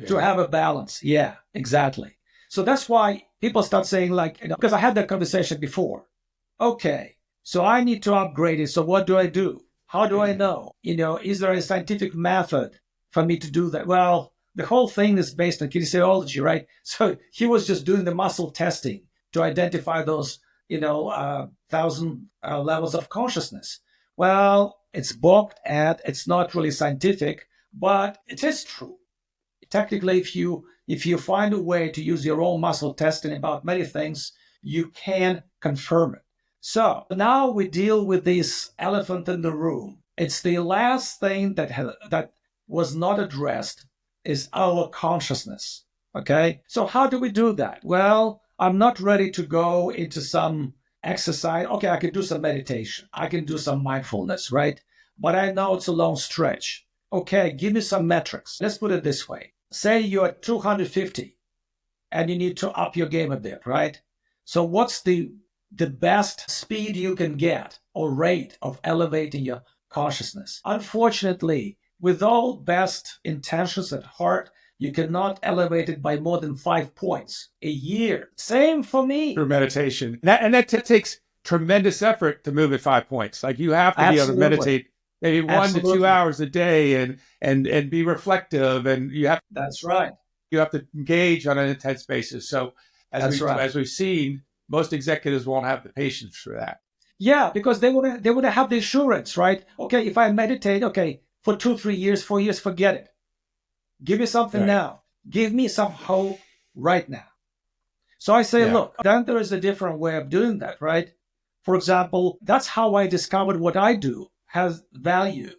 To have a balance. Yeah, exactly. So that's why people start saying like, because I had that conversation before. Okay, so I need to upgrade it. So what do I do? How do I know? Is there a scientific method for me to do that? Well, the whole thing is based on kinesiology, right? So he was just doing the muscle testing to identify those, 1,000 levels of consciousness. Well, it's balked at. It's not really scientific, but it is true. Technically, if you find a way to use your own muscle testing about many things, you can confirm it. So now we deal with this elephant in the room. It's the last thing that was not addressed is our consciousness. Okay? So how do we do that? Well, I'm not ready to go into some exercise. Okay, I can do some meditation. I can do some mindfulness, right? But I know it's a long stretch. Okay, give me some metrics. Let's put it this way. Say you're at 250 and you need to up your game a bit, right? So what's the best speed you can get or rate of elevating your consciousness? Unfortunately, with all best intentions at heart, you cannot elevate it by more than 5 points a year. Same for me.
Through meditation. That takes tremendous effort to move at 5 points. Like you have to be able to meditate maybe 1 to 2 hours a day and be reflective. And
That's right.
You have to engage on an intense basis. So as we've seen, most executives won't have the patience for that.
Yeah, because they would have the assurance, right? Okay, if I meditate, okay, for 2-3 years, 4 years, forget it. Give me something now. Give me some hope right now. So I say, look, then there is a different way of doing that, right? For example, that's how I discovered what I do has value.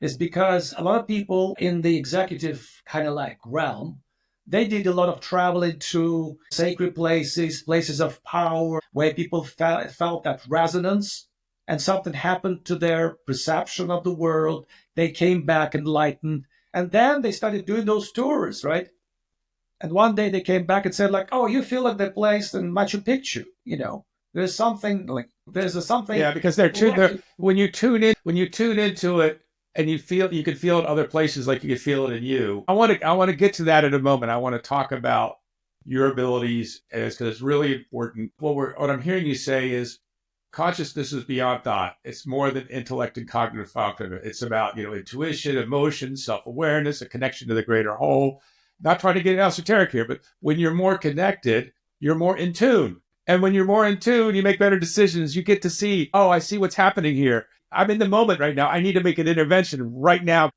Is because a lot of people in the executive kind of like realm, They did a lot of traveling to sacred places, places of power, where people felt that resonance and something happened to their perception of the world. They came back enlightened. And then they started doing those tours, right? And one day they came back and said, like, oh, you feel like the place in Machu Picchu, There's something like there's a something.
Yeah, because when you tune into it and you can feel it other places like you can feel it in you. I want to get to that in a moment. I want to talk about your abilities because it's really important. What I'm hearing you say is consciousness is beyond thought. It's more than intellect and cognitive function. It's about, intuition, emotion, self-awareness, a connection to the greater whole. Not trying to get esoteric here, but when you're more connected, you're more in tune. And when you're more in tune, you make better decisions. You get to see, oh, I see what's happening here. I'm in the moment right now. I need to make an intervention right now.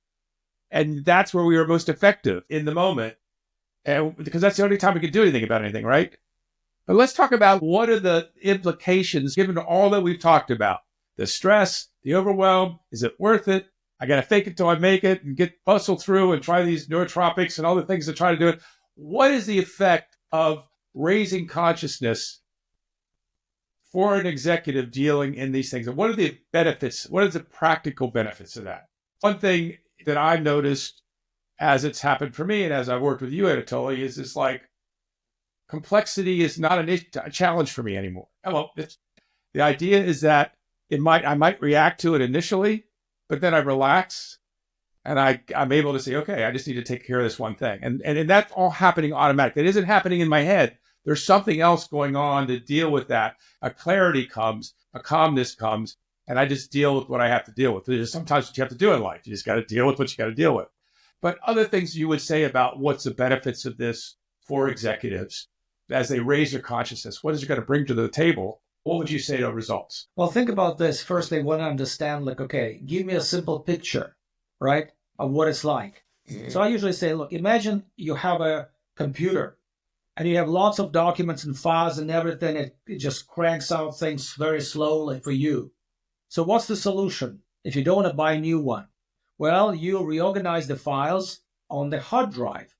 And that's where we are most effective, in the moment. And because that's the only time we can do anything about anything, right? But let's talk about what are the implications given all that we've talked about. The stress, the overwhelm, is it worth it? I got to fake it till I make it and bustle through and try these nootropics and all the things to try to do it. What is the effect of raising consciousness for an executive dealing in these things? And what are the benefits? What are the practical benefits of that? One thing that I've noticed as it's happened for me and as I've worked with you, Anatoly, is it's like complexity is not a challenge for me anymore. Well, the idea is that I might react to it initially, but then I relax and I'm able to say, okay, I just need to take care of this one thing. And that's all happening automatically. It isn't happening in my head. There's something else going on to deal with that. A clarity comes, a calmness comes, and I just deal with what I have to deal with. There's sometimes what you have to do in life. You just got to deal with what you got to deal with. But other things you would say about what's the benefits of this for executives as they raise their consciousness, what is it going to bring to the table? What would you say to results?
Well, think about this. First, they want to understand, like, okay, give me a simple picture, right, of what it's like. Mm-hmm. So I usually say, look, imagine you have a computer and you have lots of documents and files and everything. It just cranks out things very slowly for you. So what's the solution if you don't want to buy a new one? Well, you reorganize the files on the hard drive,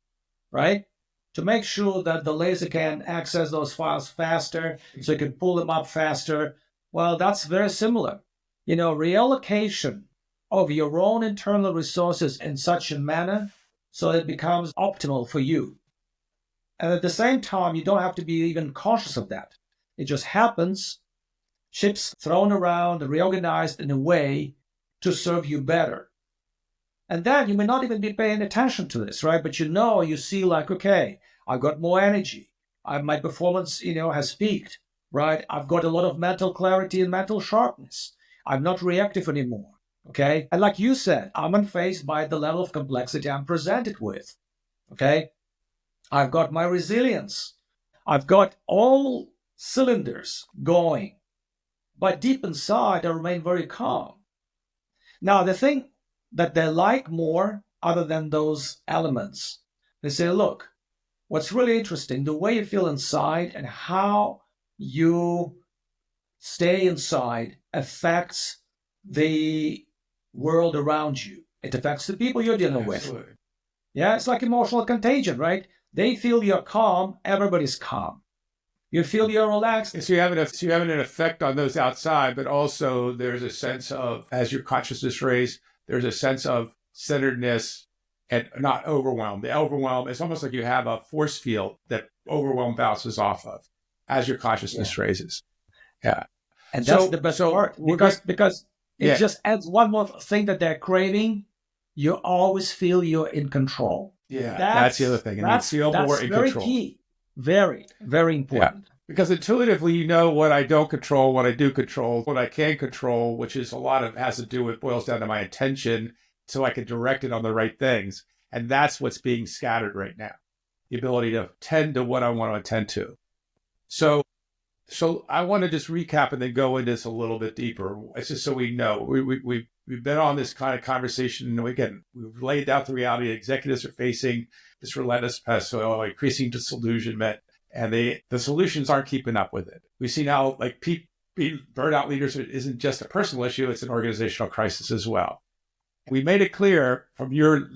right? To make sure that the laser can access those files faster, so you can pull them up faster. Well, that's very similar. Reallocation of your own internal resources in such a manner so it becomes optimal for you. And at the same time, you don't have to be even conscious of that. It just happens, chips thrown around, reorganized in a way to serve you better. And then you may not even be paying attention to this, right? But you see like, okay, I've got more energy. My performance, has peaked, right? I've got a lot of mental clarity and mental sharpness. I'm not reactive anymore, okay? And like you said, I'm unfazed by the level of complexity I'm presented with, okay? I've got my resilience. I've got all cylinders going. But deep inside, I remain very calm. Now, the thing that they like more, other than those elements, they say, look, what's really interesting, the way you feel inside and how you stay inside affects the world around you. It affects the people you're dealing with. Yeah, it's like emotional contagion, right? They feel you're calm, everybody's calm. You feel you're relaxed.
So you're having an effect on those outside, but also there's a sense of, as your consciousness raised, there's a sense of centeredness and not overwhelmed. The overwhelm, it's almost like you have a force field that overwhelm bounces off of as your consciousness raises. Yeah.
And that's the best part. Because it just adds one more thing that they're craving. You always feel you're in control.
Yeah, that's the other thing. And you feel more in control.
That's very key. Very, very important.
Yeah. Because intuitively, you know what I don't control, what I do control, what I can control, which is a lot of has to do with, boils down to my attention so I can direct it on the right things. And that's what's being scattered right now. The ability to tend to what I want to attend to. So I want to just recap and then go into this a little bit deeper. It's just so we know. We've been on this kind of conversation. And again, we've laid out the reality that executives are facing this relentless pest, so increasing disillusionment, and the solutions aren't keeping up with it. We see now, burnout leaders isn't just a personal issue, it's an organizational crisis as well. We made it clear from your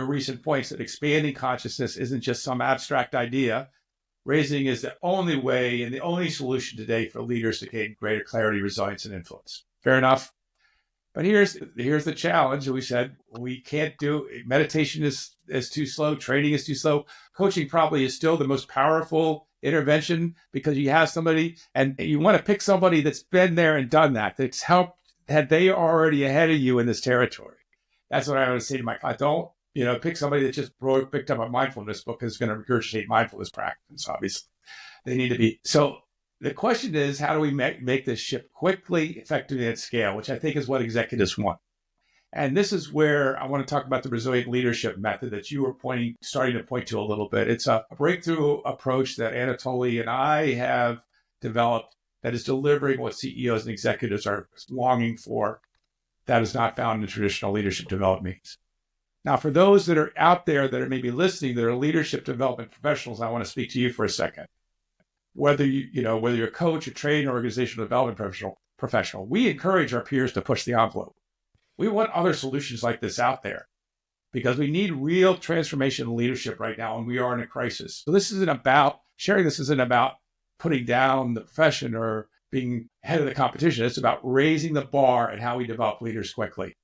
recent points that expanding consciousness isn't just some abstract idea. Raising is the only way and the only solution today for leaders to gain greater clarity, resilience, and influence. Fair enough. But here's the challenge. We said we can't do meditation is too slow. Training is too slow. Coaching probably is still the most powerful intervention because you have somebody and you want to pick somebody that's been there and done that. That's helped. Had they already ahead of you in this territory? That's what I would say to my client. Don't pick somebody that just picked up a mindfulness book is going to regurgitate mindfulness practice. Obviously, they need to be so. The question is, how do we make this shift quickly, effectively at scale, which I think is what executives want. And this is where I want to talk about the resilient leadership method that you were starting to point to a little bit. It's a breakthrough approach that Anatoly and I have developed that is delivering what CEOs and executives are longing for that is not found in traditional leadership development meetings. Now, for those that are out there that are maybe listening, that are leadership development professionals, I want to speak to you for a second. Whether you're a coach, a trainer, organizational development professional, we encourage our peers to push the envelope. We want other solutions like this out there because we need real transformation in leadership right now, and we are in a crisis. So sharing this isn't about putting down the profession or being ahead of the competition. It's about raising the bar and how we develop leaders quickly.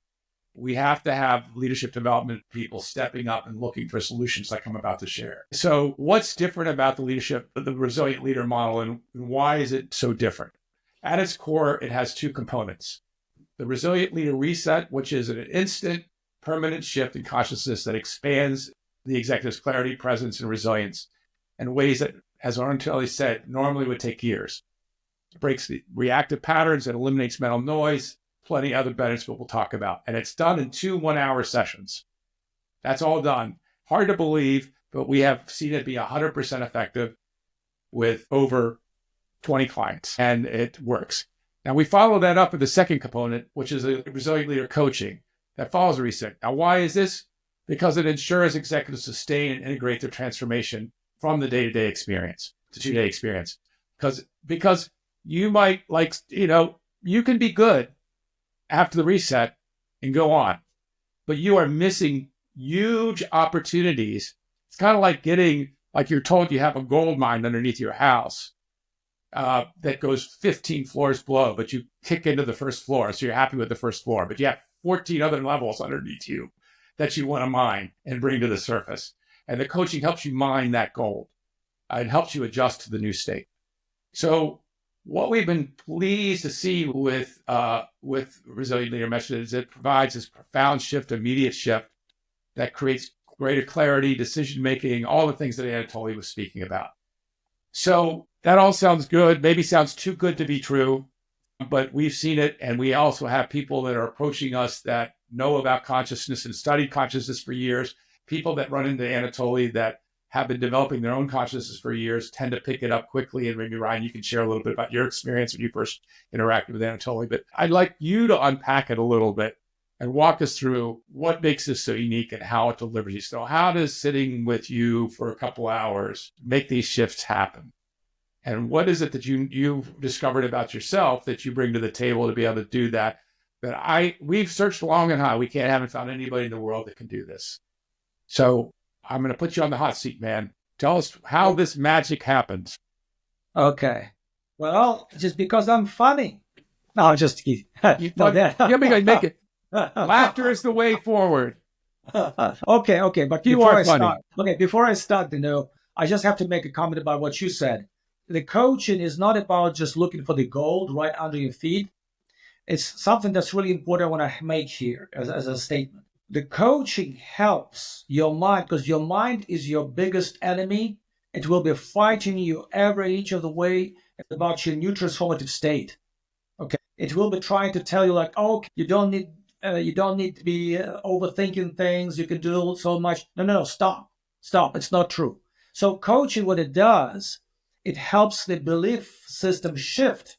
We have to have leadership development people stepping up and looking for solutions like I'm about to share. So what's different about the resilient leader model, and why is it so different? At its core, it has two components. The resilient leader reset, which is an instant, permanent shift in consciousness that expands the executive's clarity, presence, and resilience in ways that, as Anatoly said, normally would take years. It breaks the reactive patterns and eliminates mental noise, plenty of other benefits we'll talk about. And it's done in 2 one-hour sessions. That's all done. Hard to believe, but we have seen it be 100% effective with over 20 clients, and it works. Now, we follow that up with the second component, which is a resilient leader coaching that follows a reset. Now, why is this? Because it ensures executives sustain and integrate their transformation from the day-to-day experience to two-day experience. Because you might you can be good after the reset and go on, but you are missing huge opportunities. It's kind of like you're told you have a gold mine underneath your house that goes 15 floors below, but you kick into the first floor. So you're happy with the first floor, but you have 14 other levels underneath you that you want to mine and bring to the surface. And the coaching helps you mine that gold. It helps you adjust to the new state. So what we've been pleased to see with Resilient Leader Method is it provides this profound shift, immediate shift that creates greater clarity, decision-making, all the things that Anatoly was speaking about. So that all sounds good, maybe sounds too good to be true, but we've seen it, and we also have people that are approaching us that know about consciousness and studied consciousness for years. People that run into Anatoly that have been developing their own consciousness for years tend to pick it up quickly. And maybe, Ryan, you can share a little bit about your experience when you first interacted with Anatoly. But I'd like you to unpack it a little bit and walk us through what makes this so unique and how it delivers you. So how does sitting with you for a couple hours make these shifts happen? And what is it that you've discovered about yourself that you bring to the table to be able to do that? We've searched long and high. We haven't found anybody in the world that can do this. So I'm going to put you on the hot seat, man. Tell us how this magic happens.
Okay. Well, just because I'm funny. No, just kidding.
Make it. Laughter is the way forward.
Okay. But before I start, I just have to make a comment about what you said. The coaching is not about just looking for the gold right under your feet. It's something that's really important I want to make here as a statement. The coaching helps your mind because your mind is your biggest enemy. It will be fighting you every inch of the way about your new transformative state. Okay, it will be trying to tell you you don't need to be overthinking things. You can do so much. No, stop. It's not true. So coaching, what it does, it helps the belief system shift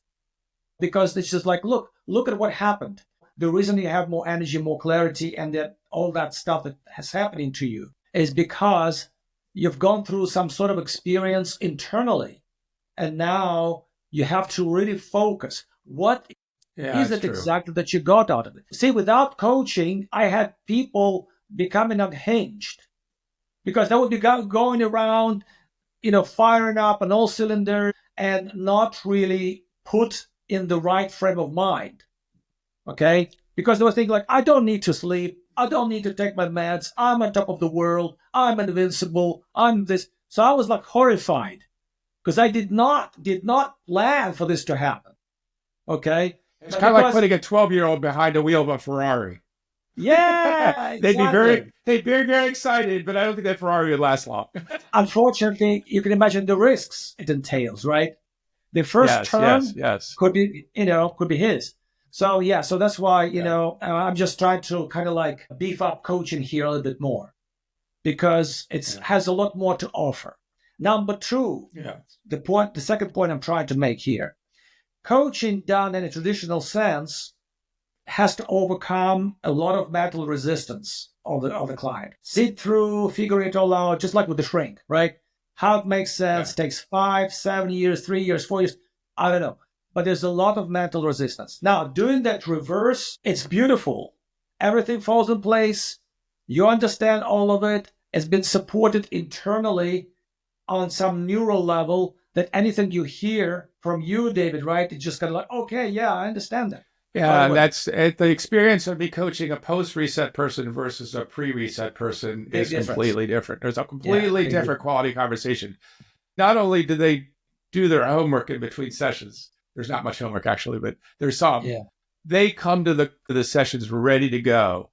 because it's just look at what happened. The reason you have more energy, more clarity, and that all that stuff that has happening to you is because you've gone through some sort of experience internally. And now you have to really focus. What
Yeah,
Is
it's
it
true.
exactly that you got out of it? See, without coaching, I had people becoming unhinged because they would be going around, firing up on all cylinders and not really put in the right frame of mind. Okay? Because they were thinking like, I don't need to sleep. I don't need to take my meds. I'm on top of the world. I'm invincible. I'm this. So I was like horrified because I did not plan for this to happen. Okay?
It's
But
kind of like
because,
putting a 12-year-old behind the wheel of a Ferrari.
yeah,
they'd be
exactly.
very excited, but I don't think that Ferrari would last long.
Unfortunately, you can imagine the risks it entails, right? The first
Yes.
turn could be, could be his. So yeah, so that's why, I'm just trying to kind of like beef up coaching here a little bit more because it has a lot more to offer. Number two, the second point I'm trying to make here, coaching done in a traditional sense has to overcome a lot of mental resistance of the client. Sit through, figure it all out, just like with the shrink, right? How it makes sense takes 5, 7 years, 3 years, 4 years. I don't know. But there's a lot of mental resistance. Now, doing that reverse, it's beautiful. Everything falls in place. You understand all of it. It's been supported internally on some neural level that anything you hear from you, David, right? It's just kind of like, okay, yeah, I understand that.
Yeah, and that's the experience of me coaching a post-reset person versus a pre-reset person
Big
is
difference.
completely different. There's a completely
big
different quality conversation. Not only do they do their homework in between sessions, there's not much homework actually, but there's some.
Yeah.
They come to the sessions ready to go,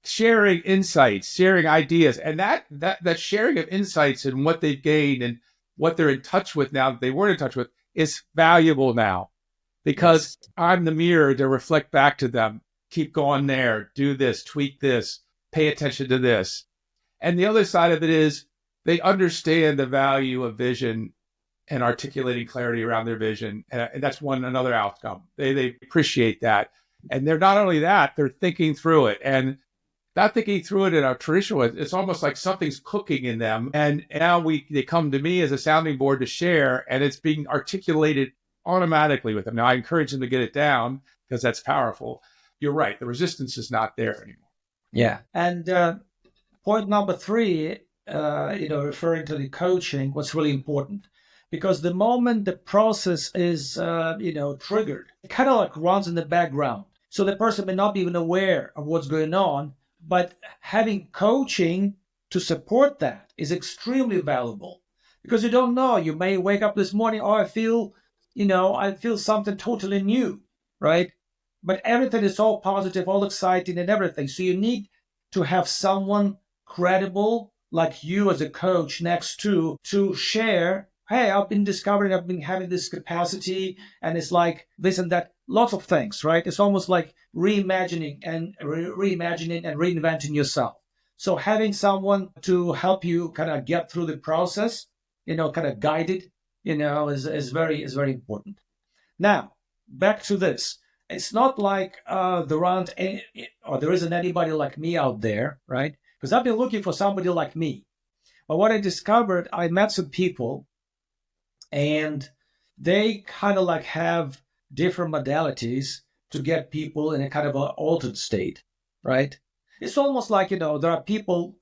sharing insights, sharing ideas, and that sharing of insights and what they've gained and what they're in touch with now that they weren't in touch with is valuable now. Because I'm the mirror to reflect back to them. Keep going there, do this, tweak this, pay attention to this. And the other side of it is they understand the value of vision and articulating clarity around their vision. And that's another outcome. They appreciate that. And they're not only that, they're thinking through it. And not thinking through it in a traditional way. It's almost like something's cooking in them. And now they come to me as a sounding board to share, and it's being articulated automatically with them. Now, I encourage them to get it down because that's powerful. You're right. The resistance is not there anymore.
Yeah. And point number 3, referring to the coaching, what's really important. Because the moment the process is, triggered, it kind of like runs in the background. So the person may not be even aware of what's going on, but having coaching to support that is extremely valuable. Because you don't know. You may wake up this morning, I feel something totally new, right? But everything is all positive, all exciting and everything. So you need to have someone credible like you as a coach next to share, hey, I've been discovering, I've been having this capacity and it's like this and that, lots of things, right? It's almost like reimagining and reinventing yourself. So having someone to help you kind of get through the process, kind of guided, is very important. Now, back to this. It's not like there isn't anybody like me out there, right? Because I've been looking for somebody like me. But what I discovered, I met some people and they kind of like have different modalities to get people in a kind of an altered state, right? It's almost like, there are people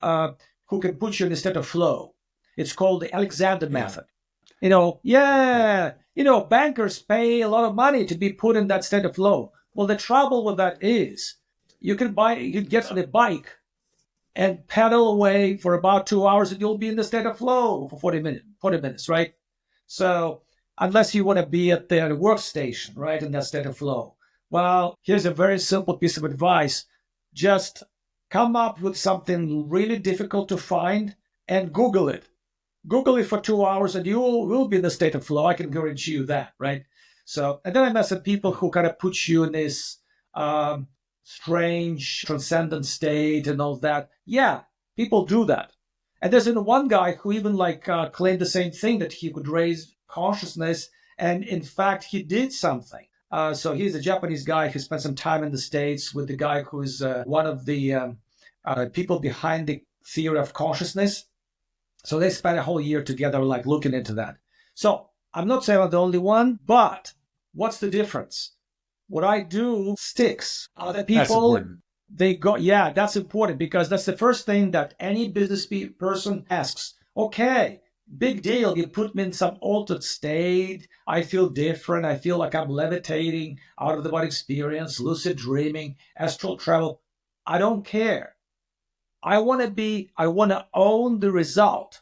who can put you in a state of flow. It's called the Alexander method. Bankers pay a lot of money to be put in that state of flow. Well, the trouble with that is you can get on a bike and pedal away for about 2 hours and you'll be in the state of flow for 40 minutes, right? So unless you want to be at the workstation, right, in that state of flow. Well, here's a very simple piece of advice. Just come up with something really difficult to find and Google it. Google it for 2 hours and you will be in the state of flow. I can guarantee you that, right? So, and then I met some people who kind of put you in this strange, transcendent state and all that. Yeah, people do that. And there's one guy who even claimed the same thing, that he could raise consciousness. And in fact, he did something. So he's a Japanese guy who spent some time in the States with the guy who's one of the people behind the theory of consciousness. So they spent a whole year together, looking into that. So I'm not saying I'm the only one, but what's the difference? what I do sticks. Other
That's
people,
important.
they go, yeah, that's important because that's the first thing that any business person asks. Okay, big deal. You put me in some altered state. I feel different. I feel like I'm levitating, out of the body experience, lucid dreaming, astral travel. I don't care. I want to own the result.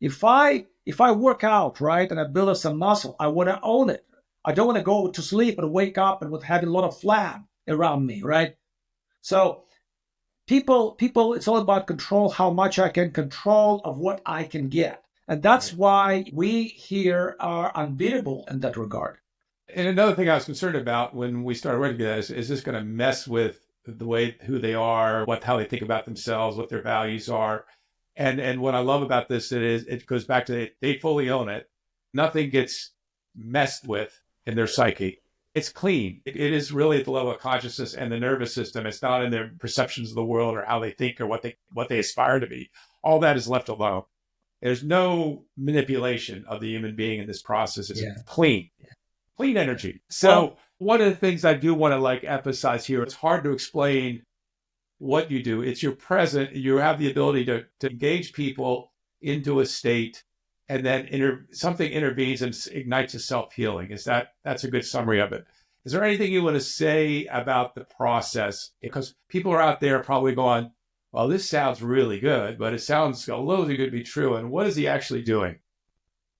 If I work out, right, and I build up some muscle, I want to own it. I don't want to go to sleep and wake up and with having a lot of flab around me, right? So people, it's all about control, how much I can control of what I can get. And that's why we here are unbeatable in that regard.
And another thing I was concerned about when we started working together is this going to mess with the way who they are, how they think about themselves, what their values are. And what I love about this is it goes back to they fully own it. Nothing gets messed with in their psyche. It's clean. It is really at the level of consciousness and the nervous system. It's not in their perceptions of the world or how they think or what they aspire to be. All that is left alone. There's no manipulation of the human being in this process. It's clean energy. So one of the things I do want to emphasize here, it's hard to explain what you do. It's your present. You have the ability to engage people into a state, and then something intervenes and ignites a self-healing. That's a good summary of it. Is there anything you want to say about the process? Because people are out there probably going, well, this sounds really good, but it sounds a little too good to be true. And what is he actually doing?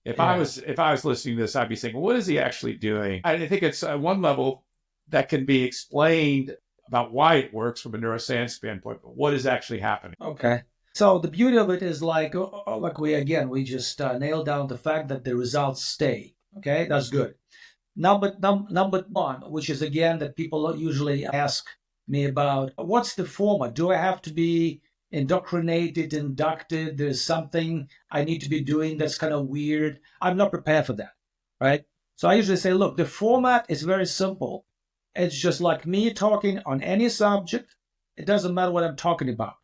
If I was listening to this, I'd be thinking, what is he actually doing? I think it's one level that can be explained about why it works from a neuroscience standpoint, but what is actually happening?
Okay. So the beauty of it is we just nailed down the fact that the results stay. Okay, that's good. Number one, which is again that people usually ask me about, what's the format? Do I have to be indoctrinated, inducted? There's something I need to be doing that's kind of weird. I'm not prepared for that, right? So I usually say, look, the format is very simple. It's just like me talking on any subject. It doesn't matter what I'm talking about.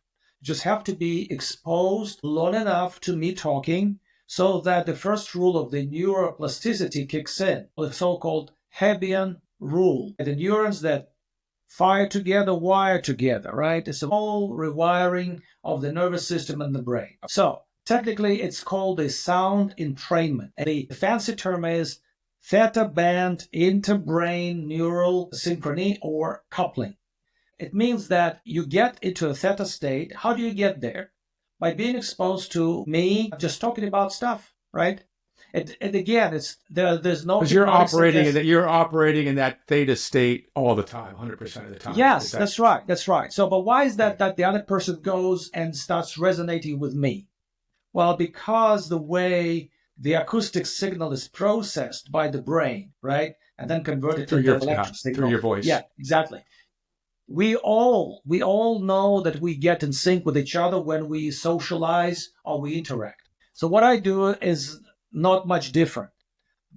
You just have to be exposed long enough to me talking so that the first rule of the neuroplasticity kicks in, the so-called Hebbian rule. The neurons that fire together, wire together, right? It's a whole rewiring of the nervous system and the brain. So technically, it's called a sound entrainment. And the fancy term is theta band interbrain neural synchrony or coupling. It means that you get into a theta state. How do you get there? By being exposed to me just talking about stuff, right? And again, there's no.
Because you're operating in that theta state all the time, 100% of the time.
Yes, that's right. That's right. So, but why is that the other person goes and starts resonating with me? Well, because the way the acoustic signal is processed by the brain, right, and then converted to the electric signal
through your voice.
Yeah, exactly. We all know that we get in sync with each other when we socialize or we interact. So what I do is not much different.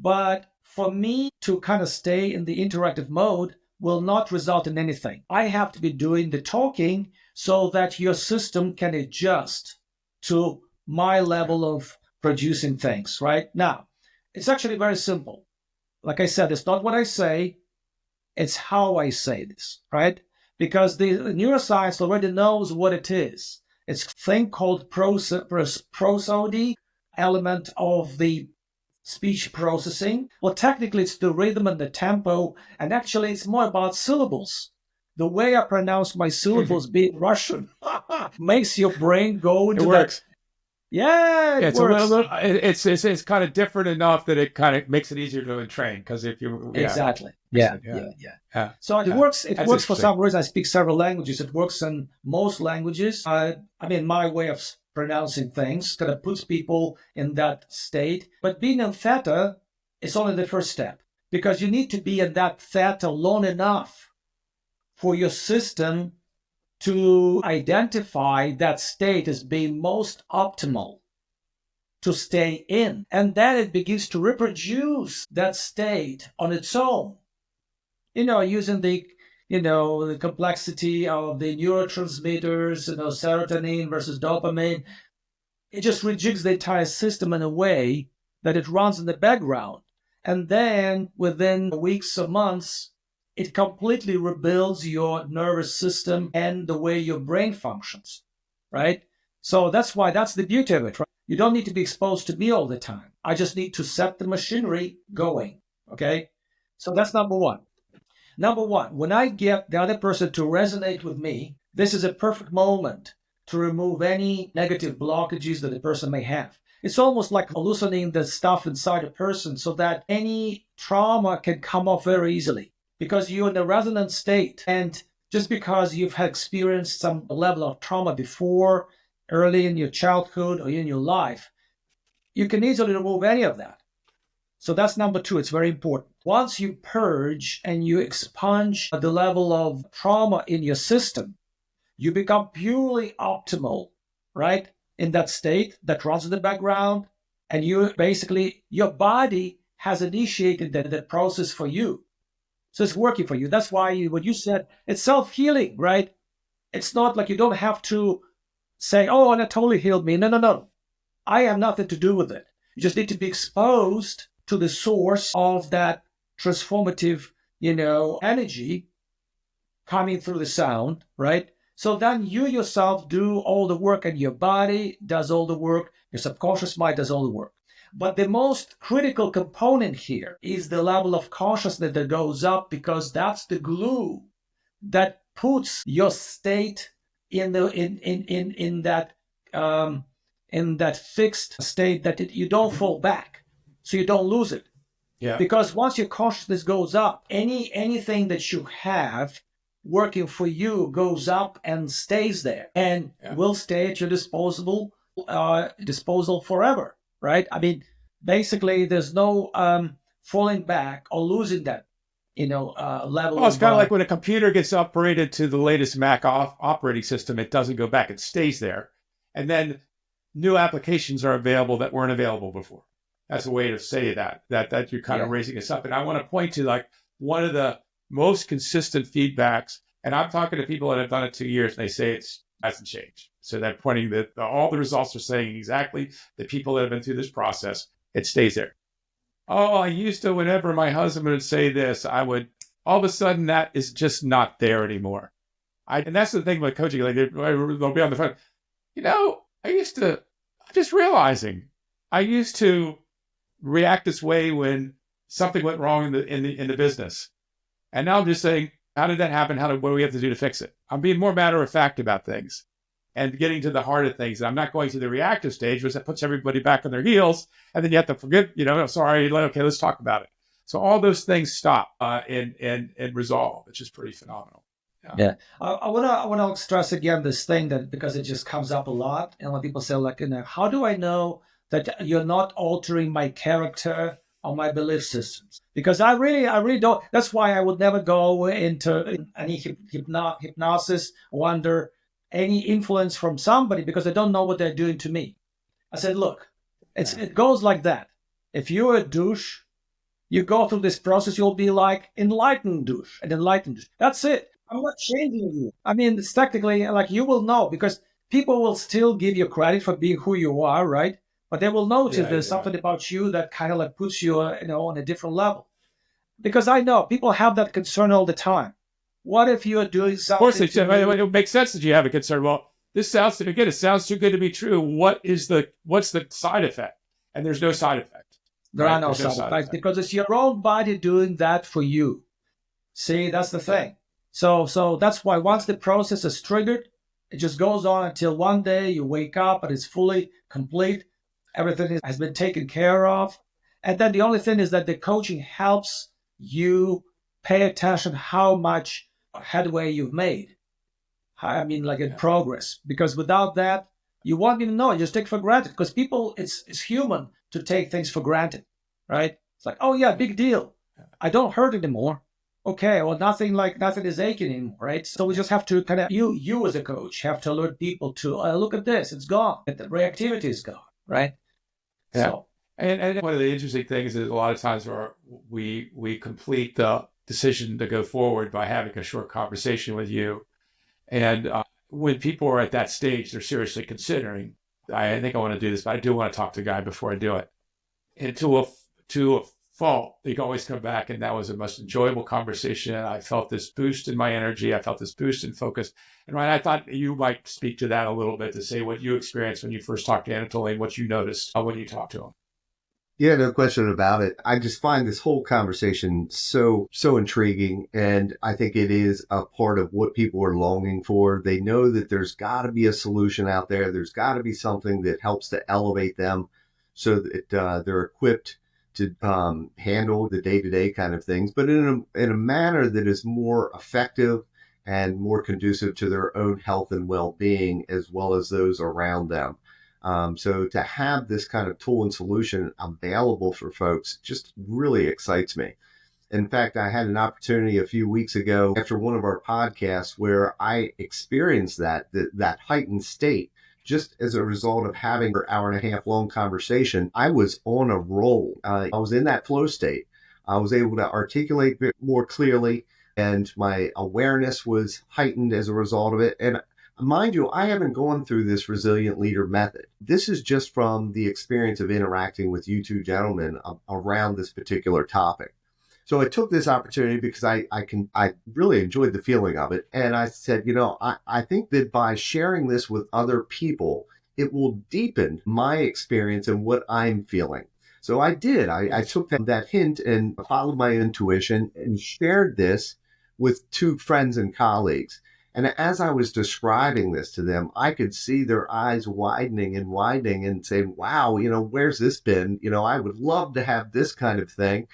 But for me to kind of stay in the interactive mode will not result in anything. I have to be doing the talking so that your system can adjust to my level of producing things, right? Now, it's actually very simple. Like I said, it's not what I say, it's how I say this, right? Because the neuroscience already knows what it is. It's a thing called prosody, element of the speech processing. Well, technically, it's the rhythm and the tempo, and actually, it's more about syllables. The way I pronounce my syllables, being Russian, makes your brain go into that. Yeah, it works.
It's kind of different enough that it kind of makes it easier to entrain. Because if you
exactly, yeah. So it works. It works for some reason. I speak several languages. It works in most languages. My way of pronouncing things kind of puts people in that state. But being in theta is only the first step, because you need to be in that theta long enough for your system to identify that state as being most optimal to stay in. And then it begins to reproduce that state on its own, using the complexity of the neurotransmitters, serotonin versus dopamine. It just rejigs the entire system in a way that it runs in the background. And then within weeks or months, it completely rebuilds your nervous system and the way your brain functions, right? So that's why that's the beauty of it, right? You don't need to be exposed to me all the time. I just need to set the machinery going, okay? So that's number one. Number one, when I get the other person to resonate with me, this is a perfect moment to remove any negative blockages that the person may have. It's almost like hallucinating the stuff inside a person so that any trauma can come off very easily because you're in a resonant state. And just because you've had experienced some level of trauma before, early in your childhood or in your life, you can easily remove any of that. So that's number two. It's very important. Once you purge and you expunge the level of trauma in your system, you become purely optimal, right? In that state that runs in the background. And you basically, your body has initiated that process for you. So it's working for you. That's why what you said, it's self-healing, right? It's not like you don't have to say, oh, and it totally healed me. No. I have nothing to do with it. You just need to be exposed to the source of that transformative, energy coming through the sound, right? So then you yourself do all the work and your body does all the work. Your subconscious mind does all the work. But the most critical component here is the level of consciousness that goes up because that's the glue that puts your state in that fixed state that you don't fall back, so you don't lose it.
Yeah.
Because once your consciousness goes up, anything that you have working for you goes up and stays there and will stay at your disposal forever, right? I mean, basically, there's no falling back or losing that, level.
Well, it's kind of like when a computer gets upgraded to the latest Mac operating system, it doesn't go back, it stays there. And then new applications are available that weren't available before. That's a way to say that you're kind of raising us up. And I want to point to like one of the most consistent feedbacks, and I'm talking to people that have done it 2 years, and they say it hasn't changed. So they're pointing that all the results are saying exactly the people that have been through this process, it stays there. Oh, I used to, whenever my husband would say this, I would, all of a sudden that is just not there anymore. And that's the thing about coaching, like they'll be on the phone. I'm just realizing, I used to react this way when something went wrong in the business. And now I'm just saying, how did that happen? What do we have to do to fix it? I'm being more matter of fact about things and getting to the heart of things. I'm not going to the reactive stage, which that puts everybody back on their heels. And then you have to forget, sorry, okay, let's talk about it. So all those things stop and resolve, which is pretty phenomenal.
Yeah. I want to stress again this thing that because it just comes up a lot. And when people say like, how do I know that you're not altering my character or my belief systems? Because I really don't. That's why I would never go into any hypnosis or under any influence from somebody because I don't know what they're doing to me. I said, look, it goes like that. If you're a douche, you go through this process, you'll be like enlightened douche. That's it. I'm not changing you. I mean, it's technically like you will know because people will still give you credit for being who you are, right? But they will notice there's something about you that kind of like puts you, on a different level. Because I know people have that concern all the time. What if you are doing something?
Of course, it makes sense that you have a concern. Well, it sounds too good to be true. What's the side effect? And there's no side effect.
There are no side effects because it's your own body doing that for you. See, that's the thing. So that's why once the process is triggered, it just goes on until one day you wake up and it's fully complete. Everything has been taken care of. And then the only thing is that the coaching helps you pay attention how much headway you've made. I mean, like in progress. Because without that, you won't even know. You just take it for granted. Because people, it's human to take things for granted, right? It's like, oh yeah, big deal. I don't hurt anymore. Okay, well, nothing is aching anymore, right? So we just have to kind of, you as a coach have to alert people to, look at this, it's gone. The reactivity is gone, right?
Yeah.
So,
and one of the interesting things is a lot of times we complete the decision to go forward by having a short conversation with you. And when people are at that stage, they're seriously considering, I think I want to do this, but I do want to talk to the guy before I do it. And to fault, they can always come back. And that was the most enjoyable conversation. I felt this boost in my energy. I felt this boost in focus. And Ryan, I thought you might speak to that a little bit, to say what you experienced when you first talked to Anatoly and what you noticed when you talked to him.
Yeah, no question about it. I just find this whole conversation so intriguing. And I think it is a part of what people are longing for. They know that there's got to be a solution out there. There's got to be something that helps to elevate them so that they're equipped to handle the day-to-day kind of things, but in a manner that is more effective and more conducive to their own health and well-being, as well as those around them. So to have this kind of tool and solution available for folks just really excites me. In fact, I had an opportunity a few weeks ago after one of our podcasts where I experienced that heightened state just as a result of having an hour and a half long conversation. I was on a roll. I was in that flow state. I was able to articulate more clearly, and my awareness was heightened as a result of it. And mind you, I haven't gone through this resilient leader method. This is just from the experience of interacting with you two gentlemen around this particular topic. So I took this opportunity because I really enjoyed the feeling of it. And I said, I think that by sharing this with other people, it will deepen my experience and what I'm feeling. So I did. I took that hint and followed my intuition and shared this with two friends and colleagues. And as I was describing this to them, I could see their eyes widening and saying, wow, where's this been? I would love to have this kind of thing.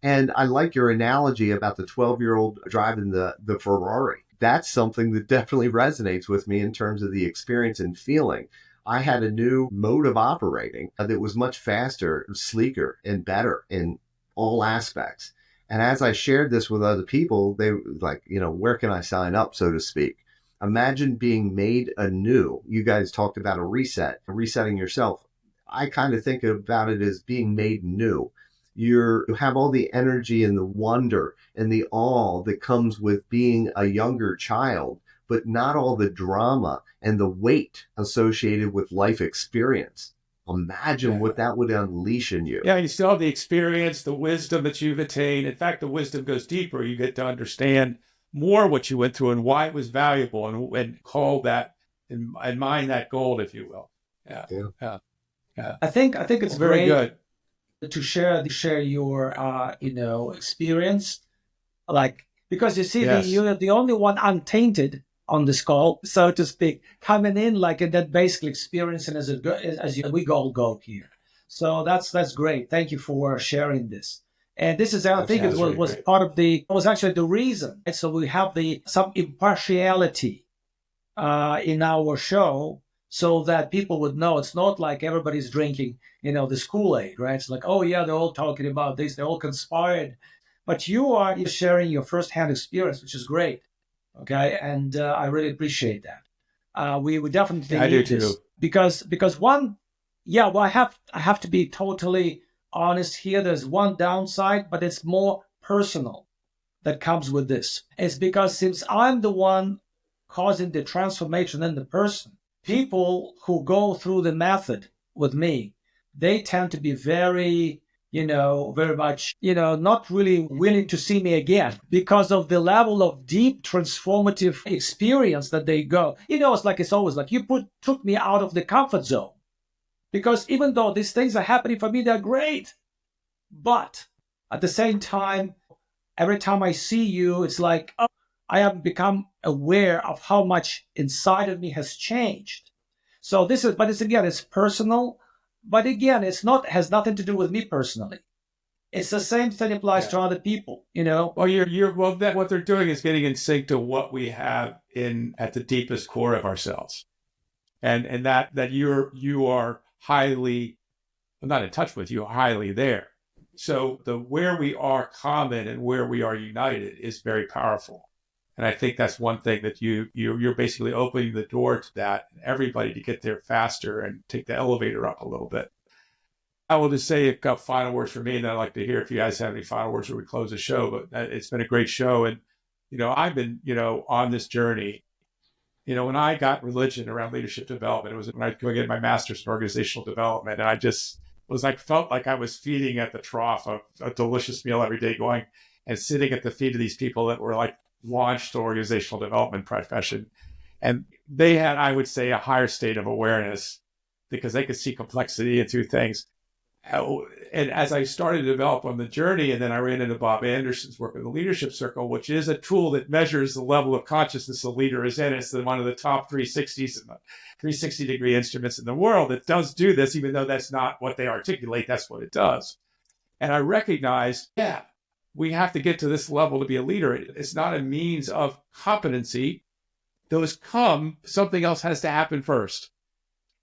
And I like your analogy about the 12-year-old driving the Ferrari. That's something that definitely resonates with me in terms of the experience and feeling. I had a new mode of operating that was much faster, sleeker, and better in all aspects. And as I shared this with other people, they were like, where can I sign up, so to speak? Imagine being made anew. You guys talked about a reset, resetting yourself. I kind of think about it as being made new. You have all the energy and the wonder and the awe that comes with being a younger child, but not all the drama and the weight associated with life experience. Imagine what that would unleash in you.
Yeah, you still have the experience, the wisdom that you've attained. In fact, the wisdom goes deeper. You get to understand more what you went through and why it was valuable, and call that and mine that gold, if you will. Yeah.
I think it's
very
great
good
to share your experience, because you see,
Yes.
you're the only one untainted on this call, so to speak, coming in like that, basically experiencing we all go here. So that's great. Thank you for sharing this. And this is, I think, it was part of it was actually the reason. And so we have some impartiality in our show, so that people would know it's not like everybody's drinking, this Kool-Aid, right? It's like, oh yeah, they're all talking about this, they're all conspired. But you're sharing your firsthand experience, which is great. Okay, and I really appreciate that. We would definitely need this because one, well, I have to be totally honest here. There's one downside, but it's more personal that comes with this. It's because since I'm the one causing the transformation in the person, people who go through the method with me, they tend to be very very much, not really willing to see me again because of the level of deep transformative experience that they go. It's always like you took me out of the comfort zone, because even though these things are happening for me, they're great. But at the same time, every time I see you, it's like, oh, I have become aware of how much inside of me has changed. So it's personal. But again, has nothing to do with me personally. It's the same thing applies to other people, Well,
what they're doing is getting in sync to what we have at the deepest core of ourselves, and that you are highly, I'm not in touch with, you're highly there. So where we are common and where we are united is very powerful. And I think that's one thing that you're basically opening the door to that, everybody to get there faster and take the elevator up a little bit. I will just say a couple final words for me, and I'd like to hear if you guys have any final words before we close the show. But it's been a great show, and I've been on this journey. When I got religion around leadership development, it was when I get my master's in organizational development, and I just was like, felt like I was feeding at the trough of a delicious meal every day, going and sitting at the feet of these people that were like launched organizational development profession. And they had, I would say, a higher state of awareness because they could see complexity into things. And as I started to develop on the journey, and then I ran into Bob Anderson's work in the Leadership Circle, which is a tool that measures the level of consciousness a leader is in. It's one of the top 360s and 360-degree instruments in the world that does do this, even though that's not what they articulate, that's what it does. And I recognized, we have to get to this level to be a leader. It's not a means of competency. Those come, something else has to happen first.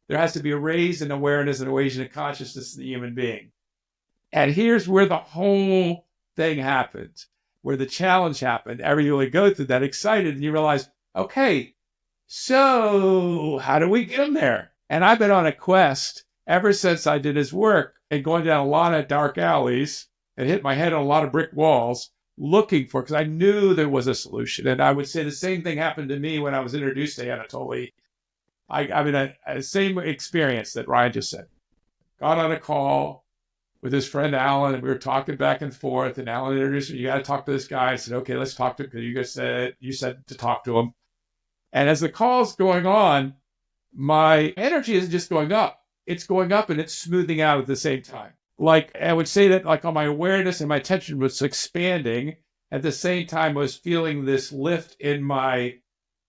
There has to be a raise in awareness and awakening of consciousness in the human being. And here's where the whole thing happens, where the challenge happened. Everybody go through that excited, and you realize, okay, so how do we get them there? And I've been on a quest ever since I did his work and going down a lot of dark alleys and hit my head on a lot of brick walls looking for, because I knew there was a solution. And I would say the same thing happened to me when I was introduced to Anatoly. I mean, same experience that Ryan just said. Got on a call with his friend Alan, and we were talking back and forth. And Alan introduced me. You got to talk to this guy. I said, okay, let's talk to him because you said to talk to him. And as the call's going on, my energy isn't just going up. It's going up and it's smoothing out at the same time. Like I would say that like on my awareness and my attention was expanding. At the same time, I was feeling this lift in my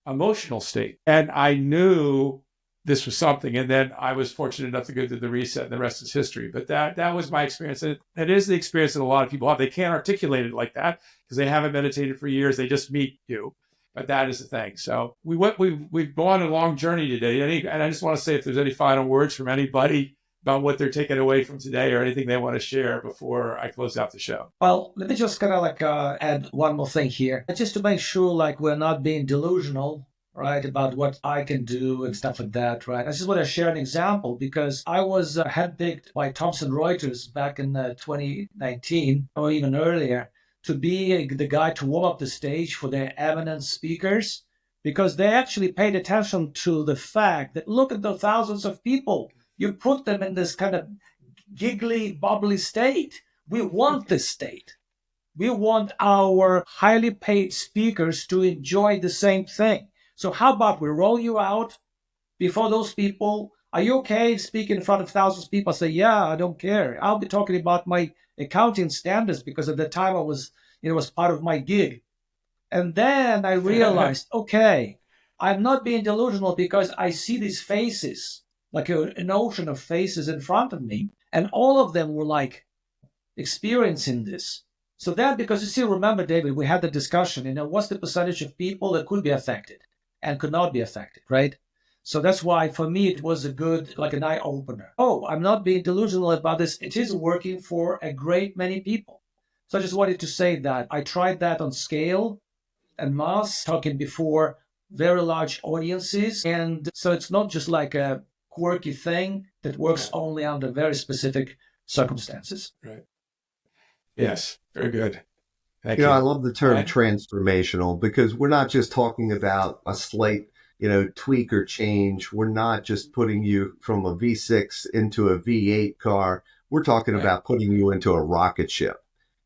emotional state. And I knew this was something. And then I was fortunate enough to go through the reset, and the rest is history. But that was my experience. And it is the experience that a lot of people have. They can't articulate it like that because they haven't meditated for years. They just meet you. But that is the thing. So we've gone a long journey today. And I just want to say if there's any final words from anybody about what they're taking away from today or anything they want to share before I close out the show.
Well, let me just kind of like add one more thing here. Just to make sure like we're not being delusional, right, about what I can do and stuff like that, right? I just want to share an example because I was handpicked by Thomson Reuters back in 2019 or even earlier to be the guy to warm up the stage for their eminent speakers because they actually paid attention to the fact that look at the thousands of people. You put them in this kind of giggly, bubbly state. We want this state. We want our highly paid speakers to enjoy the same thing. So how about we roll you out before those people? Are you okay speaking in front of thousands of people? I say, yeah, I don't care. I'll be talking about my accounting standards because at the time it was part of my gig. And then I realized, okay, I'm not being delusional because I see these faces, like an ocean of faces in front of me. And all of them were like experiencing this. So then, because you still remember, David, we had the discussion, what's the percentage of people that could be affected and could not be affected, right? So that's why for me, it was a good, like an eye opener. Oh, I'm not being delusional about this. It is working for a great many people. So I just wanted to say that I tried that on scale and mass, talking before very large audiences. And so it's not just like a quirky thing that works only under very specific circumstances.
Right. Yes. Very good. Thank you.
I love the term transformational because we're not just talking about a slight, tweak or change. We're not just putting you from a V6 into a V8 car. We're talking about putting you into a rocket ship.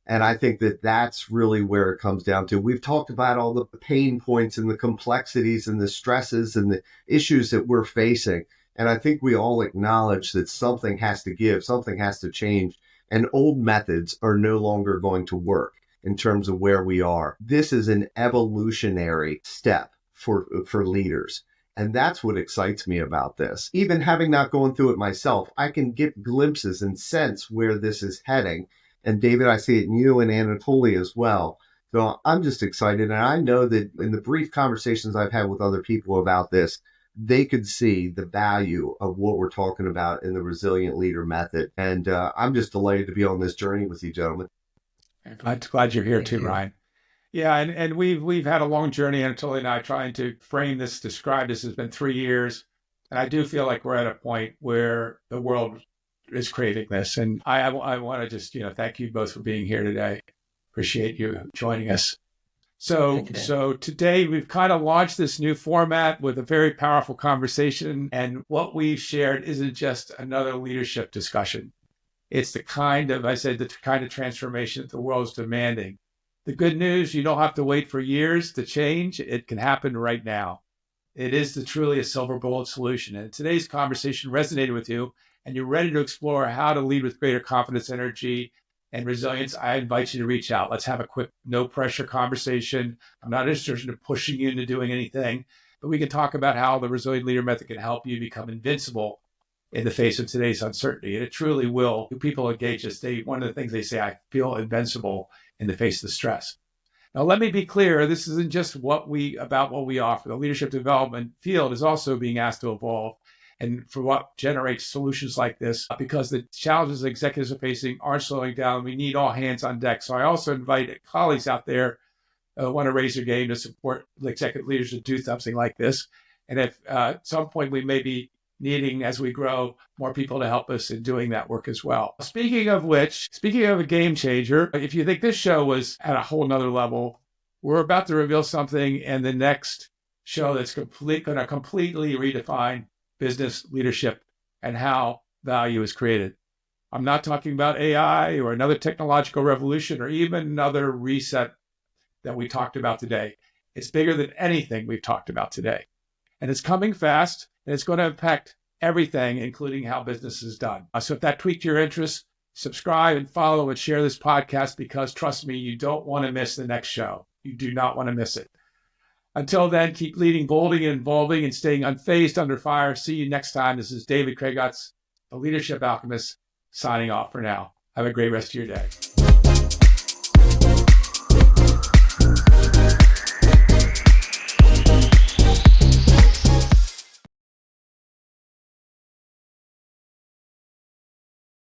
And I think that that's really where it comes down to. We've talked about all the pain points and the complexities and the stresses and the issues that we're facing. And I think we all acknowledge that something has to give, something has to change, and old methods are no longer going to work in terms of where we are. This is an evolutionary step for leaders. And that's what excites me about this. Even having not gone through it myself, I can get glimpses and sense where this is heading. And David, I see it in you and Anatoly as well. So I'm just excited. And I know that in the brief conversations I've had with other people about this, they could see the value of what we're talking about in the Resilient Leader method. And I'm just delighted to be on this journey with you, gentlemen.
Glad you're here too, Ryan. Yeah, and we've had a long journey, Anatoly and I trying to frame this, describe this. It's been 3 years. And I do feel like we're at a point where the world is craving this. And I want to just, thank you both for being here today. Appreciate you joining us. So today we've kind of launched this new format with a very powerful conversation. And what we've shared isn't just another leadership discussion. It's the kind of transformation that the world is demanding. The good news, you don't have to wait for years to change. It can happen right now. It is truly a silver bullet solution. And today's conversation resonated with you, and you're ready to explore how to lead with greater confidence, energy, and resilience. I invite you to reach out. Let's have a quick, no pressure conversation. I'm not interested in pushing you into doing anything, but we can talk about how the Resilient Leader Method can help you become invincible in the face of today's uncertainty. And it truly will. People engage us. One of the things they say, I feel invincible in the face of the stress. Now, let me be clear. This isn't just what we offer. The leadership development field is also being asked to evolve and for what generates solutions like this, because the challenges executives are facing aren't slowing down. We need all hands on deck. So I also invite colleagues out there who want to raise their game to support the executive leaders to do something like this. And if at some point we may be needing, as we grow, more people to help us in doing that work as well. Speaking of a game changer, if you think this show was at a whole nother level, we're about to reveal something in the next show that's going to completely redefine business leadership and how value is created. I'm not talking about AI or another technological revolution or even another reset that we talked about today. It's bigger than anything we've talked about today. And it's coming fast, and it's going to impact everything, including how business is done. So if that tweaked your interest, subscribe and follow and share this podcast, because trust me, you don't want to miss the next show. You do not want to miss it. Until then, keep leading boldly and evolving and staying unfazed under fire. See you next time. This is David Kragotz, the Leadership Alchemist, signing off for now. Have a great rest of your day.